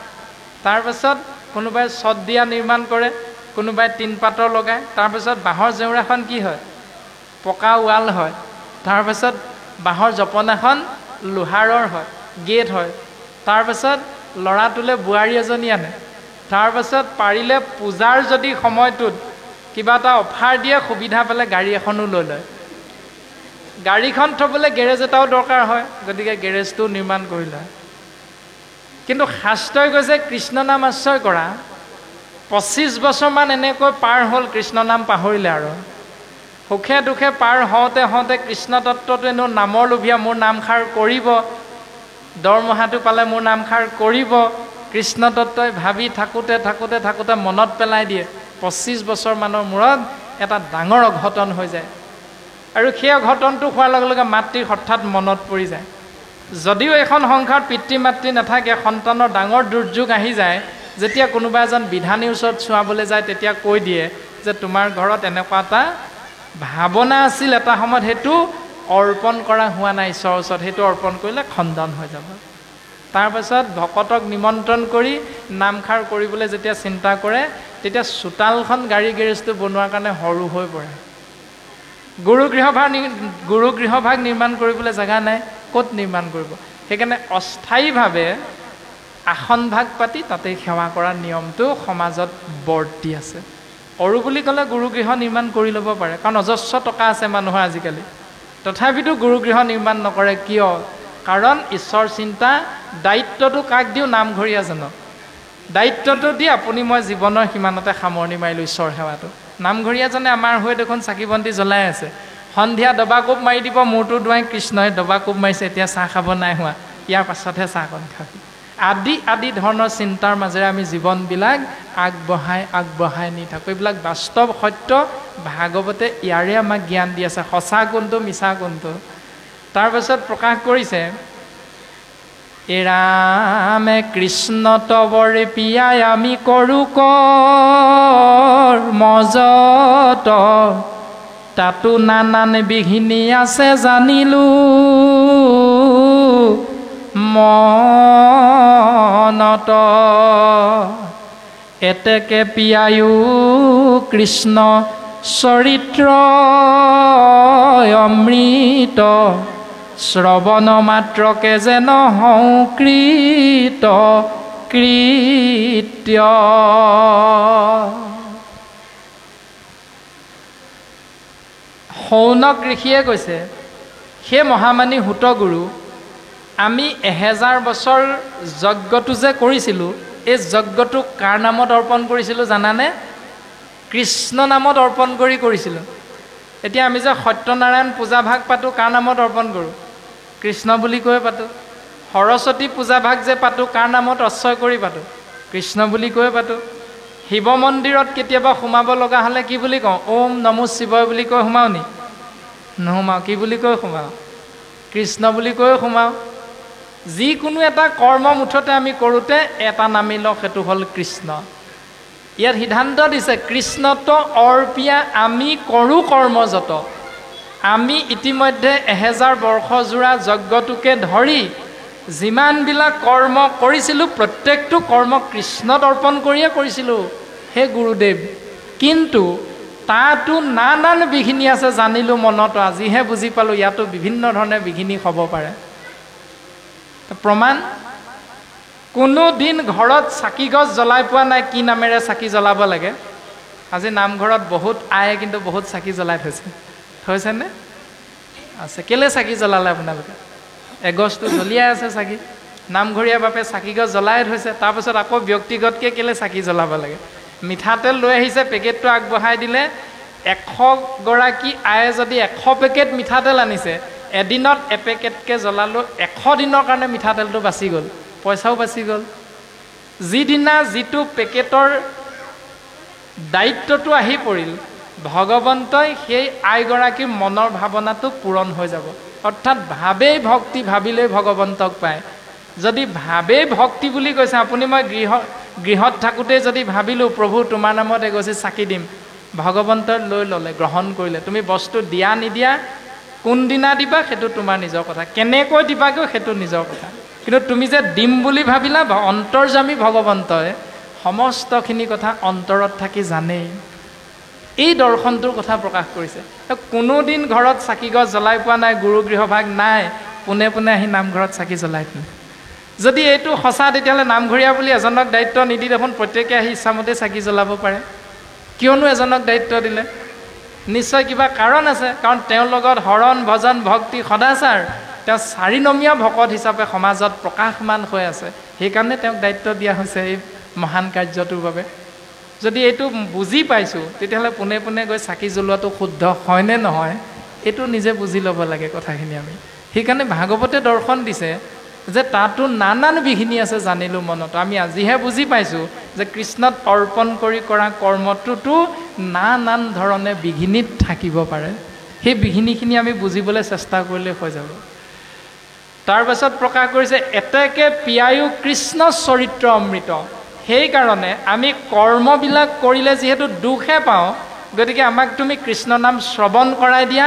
তাৰপাছত কোনোবাই ছদ দিয়া নিৰ্মাণ কৰে, কোনোবাই 3 পাতৰ লগায়। তাৰপাছত বাঁহৰ জেওৰাখন কি হয়? পকা ৱাল হয়। তাৰপাছত বাঁহৰ জপনাখন লোহাৰৰ হয়, গেট হয়। তাৰপাছত ল'ৰাটোলৈ বোৱাৰী এজনী আনে। তাৰপাছত পাৰিলে পূজাৰ যদি সময়টোত কিবা এটা অফাৰ দিয়ে, সুবিধা পালে গাড়ী এখনো লৈ লয়। গাড়ীখন থ'বলৈ গেৰেজ এটাও দৰকাৰ হয়, গতিকে গেৰেজটো নিৰ্মাণ কৰি লয়। কিন্তু শাস্ত্ৰই কৈছে কৃষ্ণ নাম আশ্ৰয় কৰা। 25 বছৰমান এনেকৈ পাৰ হ'ল, কৃষ্ণ নাম পাহৰিলে। আৰু সুখে দুখে পাৰ হওঁতে হওঁতে কৃষ্ণ তত্ত্বটো এনেও নামৰ লোভীয়া, মোৰ নামষাৰ কৰিব, দৰমহাটো পালে মোৰ নামষাৰ কৰিব। কৃষ্ণ তত্ত্বই ভাবি থাকোঁতে থাকোঁতে থাকোঁতে মনত পেলাই দিয়ে। 25 বছৰমানৰ মূৰত এটা ডাঙৰ অঘটন হৈ যায়, আৰু সেই অঘটনটো হোৱাৰ লগে লগে মাতৃৰ হঠাৎ মনত পৰি যায়। যদিও এখন সংসাৰত পিতৃ মাতৃ নাথাকে, সন্তানৰ ডাঙৰ দুৰ্যোগ আহি যায়। যেতিয়া কোনোবা এজন বিধানীৰ ওচৰত চোৱাবলৈ যায়, তেতিয়া কৈ দিয়ে যে তোমাৰ ঘৰত এনেকুৱা এটা ভাৱনা আছিল এটা সময়ত, সেইটো অৰ্পণ কৰা হোৱা নাই ঈশ্বৰৰ ওচৰত, সেইটো অৰ্পণ কৰিলে খণ্ডন হৈ যাব। তাৰপাছত ভকতক নিমন্ত্ৰণ কৰি নামষাৰ কৰিবলৈ যেতিয়া চিন্তা কৰে, তেতিয়া চোতালখন গাড়ী গেৰেজটো বনোৱাৰ কাৰণে সৰু হৈ পৰে। গুৰু গৃহভাগ নিৰ্মাণ কৰিবলৈ জেগা নাই, ক'ত নিৰ্মাণ কৰিব? সেইকাৰণে অস্থায়ীভাৱে আসন ভাগ পাতি তাতেই সেৱা কৰাৰ নিয়মটো সমাজত বৰ্তি আছে। সৰু বুলি ক'লে গুৰুগৃহ নিৰ্মাণ কৰি ল'ব পাৰে, কাৰণ অজস্ৰ টকা আছে মানুহৰ আজিকালি। তথাপিতো গুৰুগৃহ নিৰ্মাণ নকৰে। কিয়? কাৰণ ঈশ্বৰ চিন্তা দায়িত্বটো কাক দিওঁ? নামঘৰীয়াজনক। দায়িত্বটো দি আপুনি মই জীৱনৰ সীমানতে সামৰণি মাৰিলোঁ ঈশ্বৰ সেৱাটো। নামঘৰীয়াজনে আমাৰ হৈ দেখোন চাকি বন্তি জ্বলাই আছে। সন্ধিয়া দবা কোব মাৰি দিব, মূৰটো দুৱাই কৃষ্ণই দবা কোব মাৰিছে, এতিয়া চাহ খাব নাই হোৱা, ইয়াৰ পাছতহে চাহকণ খাবি। আদি ধৰণৰ চিন্তাৰ মাজেৰে আমি জীৱনবিলাক আগবঢ়াই নি থাকোঁ। এইবিলাক বাস্তৱ সত্য। ভাগৱতে ইয়াৰে আমাক জ্ঞান দি আছে, সঁচা কোনটো মিছা কোনটো। তাৰপাছত প্ৰকাশ কৰিছে, এ ৰামে কৃষ্ণ তবৰে পিয়াই আমি কৰোঁ কৰ্মযত, তাতো নানান বিঘিনি আছে জানিলোঁ মনত, এতেকে পিয়ায়ো কৃষ্ণ চৰিত্ৰ অমৃত, শ্ৰৱণ মাত্ৰকে যেন সংকৃত কৃত্য। শৌনক ঋষিয়ে কৈছে, সেই মহামানী হুতগুৰু, আমি 1000 বছৰ যজ্ঞটো যে কৰিছিলোঁ, এই যজ্ঞটো কাৰ নামত অৰ্পণ কৰিছিলোঁ জানানে? কৃষ্ণ নামত অৰ্পণ কৰিছিলোঁ। এতিয়া আমি যে সত্যনাৰায়ণ পূজাভাগ পাতোঁ, কাৰ নামত অৰ্পণ কৰোঁ? কৃষ্ণ বুলি কৈ পাতোঁ। সৰস্বতী পূজাভাগ যে পাতোঁ, কাৰ নামত অশ্বয় কৰি পাতোঁ? কৃষ্ণ বুলি কৈ পাতোঁ। শিৱ মন্দিৰত কেতিয়াবা সোমাব লগা হ'লে কি বুলি কওঁ? ওম নমো শিৱায় বুলি কৈ সোমাওঁ নি? নোসোমাওঁ। কি বুলি কৈ সোমাওঁ? কৃষ্ণ বুলি কৈ সোমাওঁ। যিকোনো এটা কৰ্ম মুঠতে আমি কৰোঁতে এটা নামি লওঁ, সেইটো হ'ল কৃষ্ণ। ইয়াত সিদ্ধান্ত দিছে, কৃষ্ণত অৰ্পিয়া আমি কৰোঁ কৰ্মযত। আমি ইতিমধ্যে 1000 বৰ্ষজোৰা যজ্ঞটোকে ধৰি যিমানবিলাক কৰ্ম কৰিছিলোঁ, প্ৰত্যেকটো কৰ্ম কৃষ্ণত অৰ্পণ কৰিয়ে কৰিছিলোঁ হে গুৰুদেৱ। কিন্তু তাতো নানান বিঘিনি আছে জানিলোঁ মনত, আজিহে বুজি পালোঁ ইয়াতো বিভিন্ন ধৰণে বিঘিনি হ'ব পাৰে। প্ৰমাণ, কোনো দিন ঘৰত চাকি গছ জ্বলাই পোৱা নাই কি নামেৰে চাকি জ্বলাব লাগে? আজি নামঘৰত বহুত আয়ে কিন্তু বহুত চাকি জ্বলাই থৈছেনে? আছে। কেলৈ চাকি জ্বলালে আপোনালোকে? এগছটো জ্বলিয়াই আছে চাকি। নামঘৰীয়া বাপে চাকি গছ জ্বলাই থৈছে, তাৰপিছত আকৌ ব্যক্তিগতকৈ কেলৈ চাকি জ্বলাব লাগে? মিঠাতেল লৈ আহিছে, পেকেটটো আগবঢ়াই দিলে। 100 গৰাকী আয়ে যদি 100 পেকেট মিঠাতেল আনিছে, এদিনত এপেকেটকৈ জ্বলালোঁ, 100 দিনৰ কাৰণে মিঠাতেলটো বাচি গ'ল, পইচাও বাচি গ'ল। যিদিনা যিটো পেকেটৰ দায়িত্বটো আহি পৰিল, ভগৱন্তই সেই আইগৰাকীৰ মনৰ ভাৱনাটো পূৰণ হৈ যাব। অৰ্থাৎ ভাৱেই ভক্তি, ভাবিলেই ভগৱন্তক পায়। যদি ভাৱেই ভক্তি বুলি কৈছে, আপুনি মই গৃহত থাকোঁতেই যদি ভাবিলোঁ প্ৰভু তোমাৰ নামত এগছি চাকি দিম, ভগৱন্তই লৈ ল'লে, গ্ৰহণ কৰিলে। তুমি বস্তু দিয়া নিদিয়া, কোনদিনা দিবা সেইটো তোমাৰ নিজৰ কথা, কেনেকৈ দিবাগৈ সেইটো নিজৰ কথা। কিন্তু তুমি যে দিম বুলি ভাবিলা, অন্তৰ্যামী ভগৱন্তই সমস্তখিনি কথা অন্তৰত থাকি জানেই। এই দৰ্শনটোৰ কথা প্ৰকাশ কৰিছে। কোনোদিন ঘৰত চাকি গছ জ্বলাই পোৱা নাই, গুৰু গৃহভাগ নাই, পোনে পোনে আহি নামঘৰত চাকি জ্বলাই দিলে। যদি এইটো সঁচা, তেতিয়াহ'লে নামঘৰীয়া বুলি এজনক দায়িত্ব নিদি দেখোন প্ৰত্যেকে আহি ইচ্ছামতে চাকি জ্বলাব পাৰে। কিয়নো এজনক দায়িত্ব দিলে? নিশ্চয় কিবা কাৰণ আছে। কাৰণ তেওঁৰ লগত হৰণ ভজন ভক্তি সদাচাৰ, তেওঁ 4 নমীয়া ভকত হিচাপে সমাজত প্ৰকাশমান হৈ আছে। সেইকাৰণে তেওঁক দায়িত্ব দিয়া হৈছে এই মহান কাৰ্যটোৰ বাবে। যদি এইটো বুজি পাইছোঁ, তেতিয়াহ'লে পোনে পোনে গৈ চাকি জ্বলোৱাটো শুদ্ধ হয়নে নহয়, এইটো নিজে বুজি ল'ব লাগে কথাখিনি আমি। সেইকাৰণে ভাগৱতে দৰ্শন দিছে যে তাতো নানান বিঘিনি আছে জানিলোঁ মনত। আমি আজিহে বুজি পাইছোঁ যে কৃষ্ণত অৰ্পণ কৰি কৰা কৰ্মটোতো নানান ধৰণে বিঘিনিত থাকিব পাৰে। সেই বিঘিনিখিনি আমি বুজিবলৈ চেষ্টা কৰিলে হৈ যাব। তাৰপাছত প্ৰকাশ কৰিছে, এতেকে পিয়ায়ো কৃষ্ণ চৰিত্ৰ অমৃত। সেইকাৰণে আমি কৰ্মবিলাক কৰিলে যিহেতু দুখহে পাওঁ, গতিকে আমাক তুমি কৃষ্ণ নাম শ্ৰৱণ কৰাই দিয়া,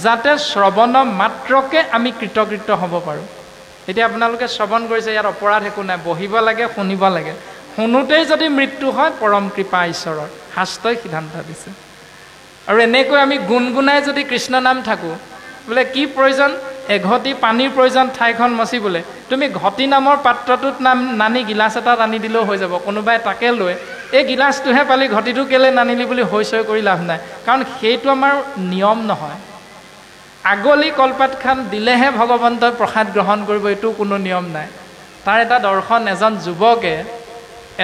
যাতে শ্ৰৱণ মাত্ৰকে আমি কৃতকৃত্য হ'ব পাৰোঁ। এতিয়া আপোনালোকে শ্ৰৱণ কৰিছে, ইয়াত অপৰাধ একো নাই, বহিব লাগে, শুনিব লাগে। শুনোতেই যদি মৃত্যু হয়, পৰম কৃপা ঈশ্বৰৰ, শাস্ত্ৰই সিদ্ধান্ত দিছে। আৰু এনেকৈ আমি গুণগুণাই যদি কৃষ্ণ নাম থাকোঁ, বোলে কি প্ৰয়োজন? এঘটি পানীৰ প্ৰয়োজন ঠাইখন মচিবলৈ, তুমি ঘটি নামৰ পাত্ৰটোত নানি গিলাচ এটাত আনি দিলেও হৈ যাব। কোনোবাই তাকে লৈ এই গিলাচটোহে পালি, ঘটিটো কেলৈ নানিলি বুলি হৈচৈ কৰি লাভ নাই, কাৰণ সেইটো আমাৰ নিয়ম নহয়। আগলি কলপাতখন দিলেহে ভগৱন্তই প্ৰসাদ গ্ৰহণ কৰিব, এইটো কোনো নিয়ম নাই। তাৰ এটা দৰ্শন, এজন যুৱকে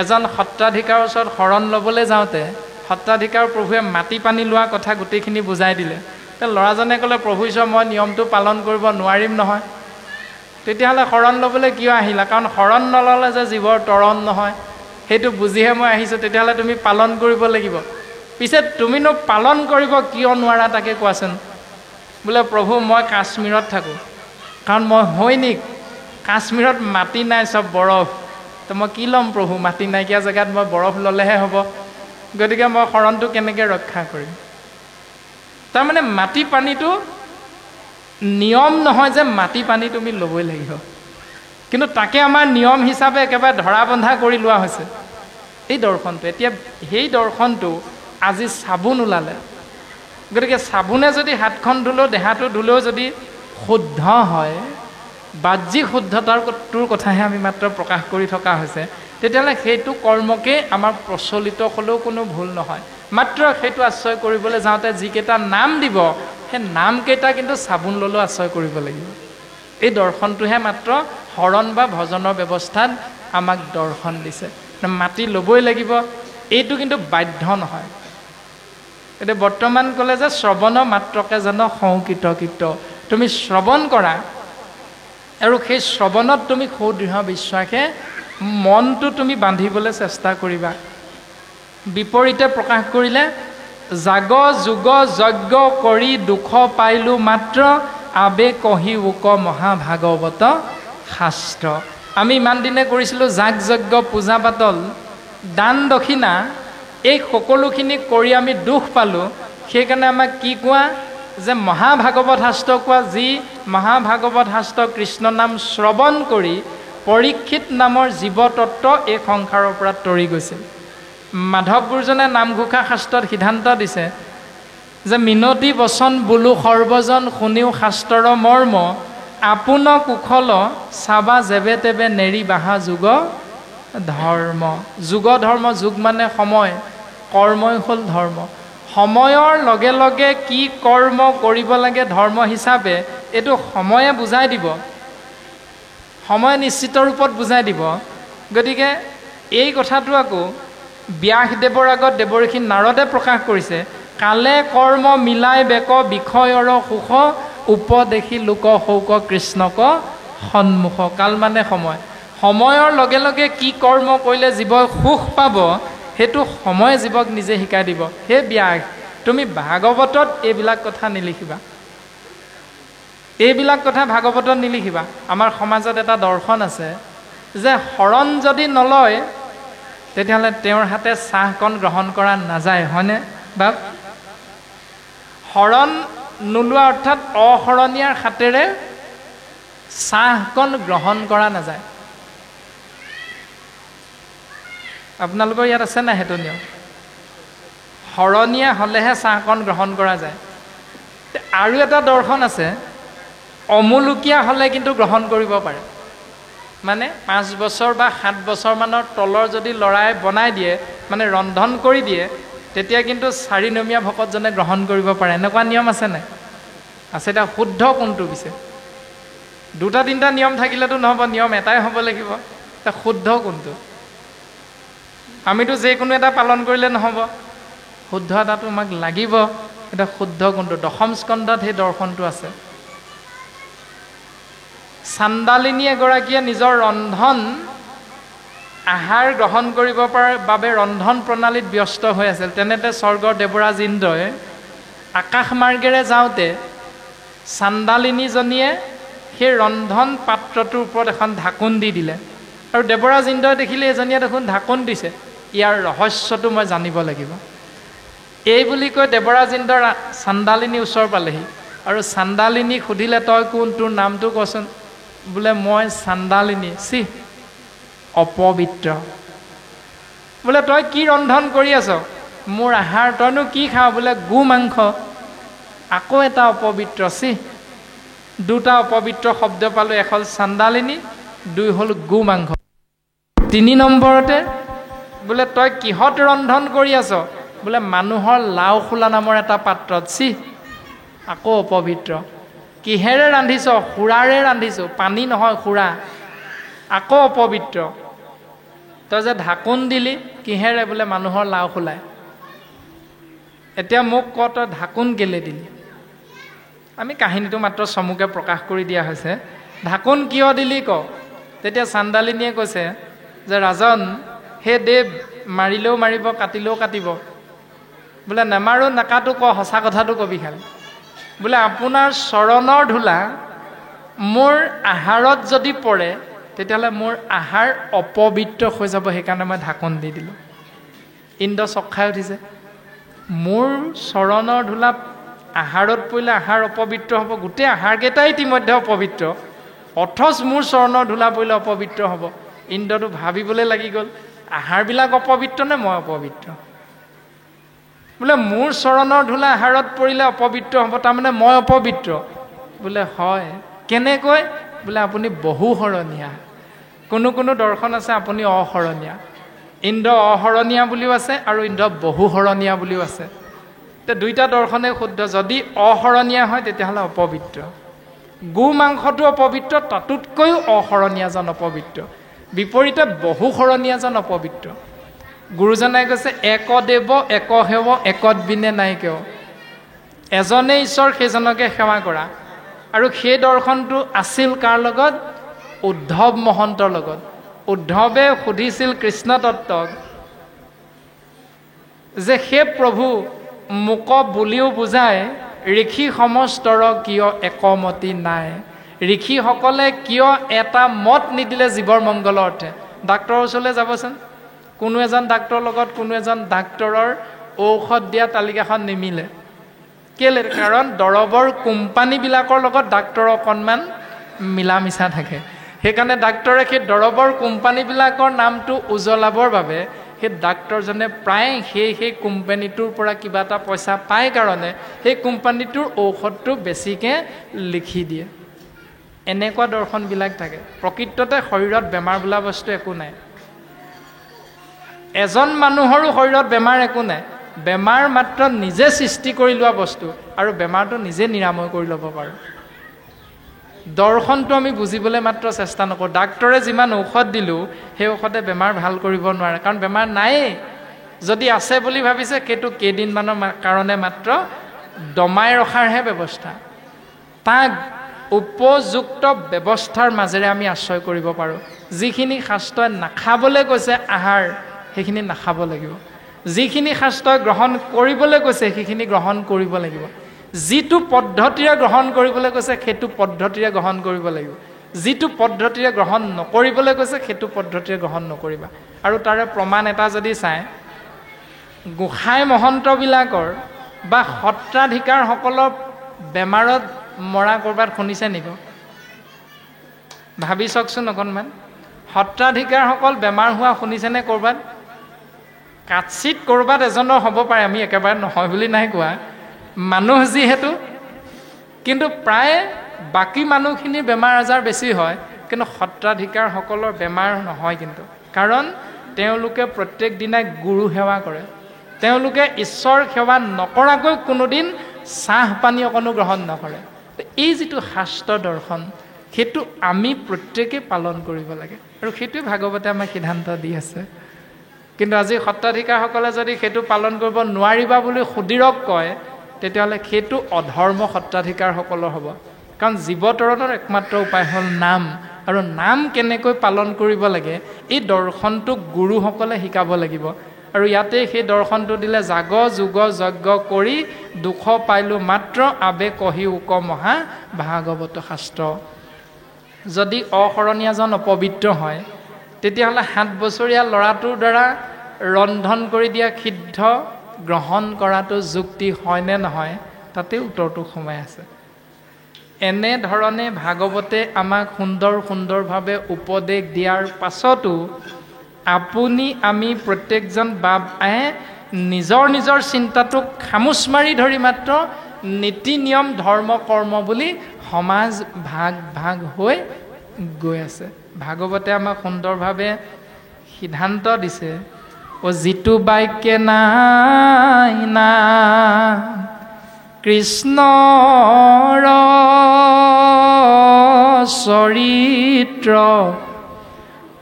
এজন সত্ৰাধিকাৰৰ ওচৰত শৰণ ল'বলৈ যাওঁতে সত্ৰাধিকাৰ প্ৰভুৱে মাটি পানী লোৱা কথা গোটেইখিনি বুজাই দিলে। ল'ৰাজনে ক'লে, প্ৰভু ঈশ্বৰ, মই নিয়মটো পালন কৰিব নোৱাৰিম নহয়। তেতিয়াহ'লে শৰণ ল'বলৈ কিয় আহিলা? কাৰণ শৰণ নল'লে যে জীৱৰ তৰণ নহয়, সেইটো বুজিহে মই আহিছোঁ। তেতিয়াহ'লে তুমি পালন কৰিব লাগিব। পিছে তুমিনো পালন কৰিব কিয় নোৱাৰা তাকে কোৱাচোন। বোলে প্ৰভু, মই কাশ্মীৰত থাকোঁ, কাৰণ মই সৈনিক, কাশ্মীৰত মাটি নাই, চব বৰফ, তো মই কি ল'ম প্ৰভু? মাটি নাইকিয়া জেগাত মই বৰফ ল'লেহে হ'ব, গতিকে মই শৰণটো কেনেকৈ ৰক্ষা কৰিম? তাৰমানে মাটি পানীটো নিয়ম নহয় যে মাটি পানী তুমি ল'বই লাগিব, কিন্তু তাকে আমাৰ নিয়ম হিচাপে একেবাৰে ধৰা বন্ধা কৰি লোৱা হৈছে এই দৰ্শনটো। এতিয়া সেই দৰ্শনটো আজি চাবোন ওলালে, গতিকে চাবোনে যদি হাতখন ধুলেও, দেহাটো ধুলেও যদি শুদ্ধ হয়, বাহ্যিক শুদ্ধতাৰ কথাহে আমি মাত্ৰ প্ৰকাশ কৰি থকা হৈছে, তেতিয়াহ'লে সেইটো কৰ্মকেই আমাৰ প্ৰচলিত হ'লেও কোনো ভুল নহয়। মাত্ৰ সেইটো আশ্ৰয় কৰিবলৈ যাওঁতে যিকেইটা নাম দিব, সেই নামকেইটা কিন্তু চাবোন ল'লেও আশ্ৰয় কৰিব লাগিব। এই দৰ্শনটোহে মাত্ৰ শৰণ বা ভজনৰ ব্যৱস্থাত আমাক দৰ্শন দিছে। মাটি ল'বই লাগিব, এইটো কিন্তু বাধ্য নহয়। এতিয়া বৰ্তমান ক'লে যে শ্ৰৱণ মাত্ৰকে যেন সংকৃত কীৰ্ত, তুমি শ্ৰৱণ কৰা আৰু সেই শ্ৰৱণত তুমি সুদৃঢ় বিশ্বাসে মনটো তুমি বান্ধিবলৈ চেষ্টা কৰিবা। বিপৰীতে প্ৰকাশ কৰিলে, জাগ যোগ যজ্ঞ কৰি দুখ পাইলোঁ মাত্ৰ, আবে কহি উক মহাভাগৱত শাস্ত্ৰ। আমি ইমান দিনে কৰিছিলোঁ যাগ যজ্ঞ, পূজা পাতল, দান দক্ষিণা, এই সকলোখিনি কৰি আমি দুখ পালোঁ। সেইকাৰণে আমাক কি কোৱা? যে মহাভাগৱত শাস্ত্ৰ কোৱা, যি মহাভাগৱত শাস্ত্ৰ কৃষ্ণ নাম শ্ৰৱণ কৰি পৰীক্ষিত নামৰ জীৱতত্ব এই সংসাৰৰ পৰা তৰি গৈছিল। মাধৱ গুৰুজনে নামঘোষা শাস্ত্ৰত সিদ্ধান্ত দিছে যে মিনতি বচন বোলো সৰ্বজন শুনিও শাস্ত্ৰৰ মৰ্ম, আপোন কুশল চাবা যেবে তেবে নেৰি বাহা যুগ ধৰ্ম। যুগ ধৰ্ম, যুগ মানে সময়, কৰ্মই হ'ল ধৰ্ম। সময়ৰ লগে লগে কি কৰ্ম কৰিব লাগে ধৰ্ম হিচাপে, এইটো সময়ে বুজাই দিব, সময় নিশ্চিত ৰূপত বুজাই দিব। গতিকে এই কথাটো আকৌ ব্যাসদেৱৰ আগত দেৱৰ্ষি নাৰদে প্ৰকাশ কৰিছে, কালে কৰ্ম মিলাই বেক বিষয়ৰ সুখ, উপদেশী লোক শৌক কৃষ্ণক সন্মুখ। কাল মানে সময়, সময়ৰ লগে লগে কি কৰ্ম কৰিলে জীৱই সুখ পাব, সেইটো সময় জীৱক নিজে শিকাই দিব। হে ব্যাস, তুমি ভাগৱতত এইবিলাক কথা নিলিখিবা, এইবিলাক কথা ভাগৱতত নিলিখিবা। আমাৰ সমাজত এটা দৰ্শন আছে যে শৰণ যদি নলয় তেতিয়াহ'লে তেওঁৰ হাতে চাহকণ গ্ৰহণ কৰা নাযায়, হয়নে? বা শৰণ নোলোৱা অৰ্থাৎ অশৰণীয়াৰ হাতেৰে চাহকণ গ্ৰহণ কৰা নাযায়। আপোনালোকৰ ইয়াত আছে নাই সেইটো নিয়ম? শৰণীয়া হ'লেহে চাহকণ গ্ৰহণ কৰা যায়। আৰু এটা দৰ্শন আছে, অমুলুকীয়া হ'লে কিন্তু গ্ৰহণ কৰিব পাৰে। মানে 5 বছৰ বা 7 বছৰমানৰ তলৰ যদি ল'ৰাই বনাই দিয়ে, মানে ৰন্ধন কৰি দিয়ে, তেতিয়া কিন্তু 4 নমীয়া ভকতজনে গ্ৰহণ কৰিব পাৰে। এনেকুৱা নিয়ম আছে নাই? আছে। এতিয়া শুদ্ধ কোনটো পিছে? 2-3টা নিয়ম থাকিলেতো নহ'ব, নিয়ম এটাই হ'ব লাগিব। এতিয়া শুদ্ধ কোনটো? আমিতো যিকোনো এটা পালন কৰিলে নহ'ব, শুদ্ধ এটাতো আমাক লাগিব। এতিয়া শুদ্ধ কোনটো? দশম স্কন্ধত সেই দৰ্শনটো আছে। চাণ্ডালিনী এগৰাকীয়ে নিজৰ ৰন্ধন আহাৰ গ্ৰহণ কৰিব পৰাৰ বাবে ৰন্ধন প্ৰণালীত ব্যস্ত হৈ আছিল। তেনেতে স্বৰ্গৰ দেৱৰাজ ইন্দ্ৰই আকাশ মাৰ্গেৰে যাওঁতে চাণ্ডালিনীজনীয়ে সেই ৰন্ধন পাত্ৰটোৰ ওপৰত এখন ঢাকোন দি দিলে, আৰু দেৱৰাজ ইন্দ্ৰই দেখিলে এজনীয়ে দেখোন ঢাকোন দিছে, ইয়াৰ ৰহস্যটো মই জানিব লাগিব। এই বুলি কৈ দেৱৰাজ ইন্দ্ৰ চাণ্ডালিনী ওচৰ পালেহি, আৰু চাণ্ডালিনীক সুধিলে, তই কোন, তোৰ নামটো কচোন। বোলে মই চাণ্ডালিনী। চি, অপবিত্ৰ। বোলে তই কি ৰন্ধন কৰি আছ? মোৰ আহাৰ, তইনো কি খাৱ? বোলে গো মাংস। আকৌ এটা অপবিত্ৰ। চি, 2টা অপবিত্ৰ শব্দ পালোঁ, 1 হ'ল চাণ্ডালিনী, 2 হ'ল গো মাংস। 3 নম্বৰতে বোলে তই কিহত ৰন্ধন কৰি আছ? বোলে মানুহৰ লাও খোলা নামৰ এটা পাত্ৰত। চি, আকৌ অপবিত্ৰ। কিহেৰে ৰান্ধিছ? সুৰাৰে ৰান্ধিছোঁ, পানী নহয় সুৰা। আকৌ অপবিত্ৰ তই যে ঢাকোন দিলি কিহেৰে বোলে মানুহৰ লাও খোলায় এতিয়া মোক ক তই ঢাকোন কেলে দিলি আমি কাহিনীটো মাত্ৰ চমুকে প্ৰকাশ কৰি দিয়া হৈছে ঢাকোন কিয় দিলি ক তেতিয়া চান্দালিনীয়ে কৈছে যে ৰাজন হে দেৱ মাৰিলেও মাৰিব কাটিলেও কাটিব বোলে নেমাৰো নাকাটো ক সঁচা কথাটো কবি খালি বোলে আপোনাৰ চৰণৰ ধূলা মোৰ আহাৰত যদি পৰে তেতিয়াহ'লে মোৰ আহাৰ অপবিত্ৰ হৈ যাব সেইকাৰণে মই ঢাকোন দি দিলোঁ ইন্দ্ৰ চক খাই উঠিছে মোৰ চৰণৰ ধূলা আহাৰত পৰিলে আহাৰ অপবিত্ৰ হ'ব গোটেই আহাৰকেইটাই ইতিমধ্যে অপবিত্ৰ অথচ মোৰ চৰণৰ ধূলা পৰিলে অপবিত্ৰ হ'ব ইন্দ্ৰটো ভাবিবলৈ লাগি গ'ল আহাৰবিলাক অপবিত্ৰ নে মই অপবিত্ৰ বোলে মোৰ চৰণৰ ধূলা আহাৰত পৰিলে অপবিত্ৰ হ'ব তাৰমানে মই অপবিত্ৰ বোলে হয় কেনেকৈ বোলে আপুনি বহুশৰণীয়া কোনো কোনো দৰ্শন আছে আপুনি অশৰণীয়া ইন্দ্ৰ অশৰণীয়া বুলিও আছে আৰু ইন্দ্ৰ বহুশৰণীয়া বুলিও আছে এতিয়া দুইটা দৰ্শনে শুদ্ধ যদি অশৰণীয়া হয় তেতিয়াহ'লে অপবিত্ৰ গো মাংসটো অপবিত্ৰ তাতোতকৈও অশৰণীয়াজন অপবিত্ৰ বিপৰীতে বহুশৰণীয়াজন অপবিত্ৰ গুৰুজনাই কৈছে একদেৱ এক সেৱ একত বিনে নাই কেও এজনে ঈশ্বৰ সেইজনকে সেৱা কৰা আৰু সেই দৰ্শনটো আছিল কাৰ লগত উদ্ধৱ মহন্তৰ লগত উদ্ধৱে সুধিছিল কৃষ্ণ তত্ত্বক যে হে প্ৰভু মোক বুলিও বুজায় ঋষি সমস্তৰ কিয় একমতি নাই ঋষিসকলে কিয় এটা মত নিদিলে জীৱৰ মংগলৰ অৰ্থে ডাক্তৰৰ ওচৰলৈ যাবচোন কোনো এজন ডাক্তৰৰ লগত কোনো এজন ডাক্তৰৰ ঔষধ দিয়া তালিকাখন নিমিলে কেলে কাৰণ দৰৱৰ কোম্পানীবিলাকৰ লগত ডাক্তৰৰ অকণমান মিলা মিছা থাকে সেইকাৰণে ডাক্তৰে সেই দৰৱৰ কোম্পানীবিলাকৰ নামটো উজ্বলাবৰ বাবে সেই ডাক্তৰজনে প্ৰায় সেই কোম্পানীটোৰ পৰা কিবা এটা পইচা পায় কাৰণে সেই কোম্পানীটোৰ ঔষধটো বেছিকৈ লিখি দিয়ে এনেকুৱা দৰ্শনবিলাক থাকে প্ৰকৃততে শৰীৰত বেমাৰ বোলা বস্তু একো নাই এজন মানুহৰো শৰীৰত বেমাৰ একো নাই বেমাৰ মাত্ৰ নিজে সৃষ্টি কৰি লোৱা বস্তু আৰু বেমাৰটো নিজে নিৰাময় কৰি ল'ব পাৰোঁ দৰ্শনটো আমি বুজিবলৈ মাত্ৰ চেষ্টা নকৰোঁ ডাক্তৰে যিমান ঔষধ দিলোঁ সেই ঔষধে বেমাৰ ভাল কৰিব নোৱাৰে কাৰণ বেমাৰ নায়েই যদি আছে বুলি ভাবিছে সেইটো কেইদিনমানৰ কাৰণে মাত্ৰ দমাই ৰখাৰহে ব্যৱস্থা তাক উপযুক্ত ব্যৱস্থাৰ মাজেৰে আমি আশ্ৰয় কৰিব পাৰোঁ যিখিনি শাস্ত্ৰই নাখাবলৈ কৈছে আহাৰ সেইখিনি নাখাব লাগিব যিখিনি শাস্ত্ৰই গ্ৰহণ কৰিবলৈ কৈছে সেইখিনি গ্ৰহণ কৰিব লাগিব যিটো পদ্ধতিৰে গ্ৰহণ কৰিবলৈ কৈছে সেইটো পদ্ধতিৰে গ্ৰহণ কৰিব লাগিব যিটো পদ্ধতিৰে গ্ৰহণ নকৰিবলৈ কৈছে সেইটো পদ্ধতিৰে গ্ৰহণ নকৰিবা আৰু তাৰে প্ৰমাণ এটা যদি চাই গোসাঁই মহন্তবিলাকৰ বা সত্ৰাধিকাৰসকলৰ বেমাৰত মৰা ক'ৰবাত শুনিছে নেকি ভাবি চাওকচোন অকণমান সত্ৰাধিকাৰসকল বেমাৰ হোৱা শুনিছেনে ক'ৰবাত কাচিত ক'ৰবাত এজনৰ হ'ব পাৰে আমি একেবাৰে নহয় বুলি নাই কোৱা মানুহ যিহেতু কিন্তু প্ৰায় বাকী মানুহখিনিৰ বেমাৰ আজাৰ বেছি হয় কিন্তু সত্ৰাধিকাৰসকলৰ বেমাৰ নহয় কিন্তু কাৰণ তেওঁলোকে প্ৰত্যেক দিনাই গুৰু সেৱা কৰে তেওঁলোকে ঈশ্বৰ সেৱা নকৰাকৈ কোনোদিন চাহ পানী অকণো গ্ৰহণ নকৰে এই যিটো শাস্ত্ৰ দৰ্শন সেইটো আমি প্ৰত্যেকেই পালন কৰিব লাগে আৰু সেইটোৱে ভাগৱতে আমাক সিদ্ধান্ত দি আছে কিন্তু আজি সত্ৰাধিকাৰসকলে যদি সেইটো পালন কৰিব নোৱাৰিবা বুলি সুদৃঢ়ক কয় তেতিয়াহ'লে সেইটো অধৰ্ম সত্ৰাধিকাৰসকলৰ হ'ব কাৰণ জীৱতৰণৰ একমাত্ৰ উপায় হ'ল নাম আৰু নাম কেনেকৈ পালন কৰিব লাগে এই দৰ্শনটোক গুৰুসকলে শিকাব লাগিব আৰু ইয়াতে সেই দৰ্শনটো দিলে জাগ যোগ যজ্ঞ কৰি দুখ পাইলোঁ মাত্ৰ আবে কহি উক মহা ভাগৱত শাস্ত্ৰ যদি অশৰণীয়াজন অপবিত্ৰ হয় তেতিয়াহ'লে 7 বছৰীয়া ল'ৰাটোৰ দ্বাৰা ৰন্ধন কৰি দিয়া সিদ্ধ গ্ৰহণ কৰাটো যুক্তি হয়নে নহয় তাতে উত্তৰটো সোমাই আছে এনেধৰণে ভাগৱতে আমাক সুন্দৰভাৱে উপদেশ দিয়াৰ পাছতো আপুনি আমি প্ৰত্যেকজন বাবাই নিজৰ চিন্তাটোক খামুচ মাৰি ধৰি মাত্ৰ নীতি নিয়ম ধৰ্ম কৰ্ম বুলি সমাজ ভাগ হৈ গৈ আছে ভাগৱতে আমাক সুন্দৰভাৱে সিদ্ধান্ত দিছে যিটো বাক্যে নাই নাম কৃষ্ণৰ চৰিত্ৰ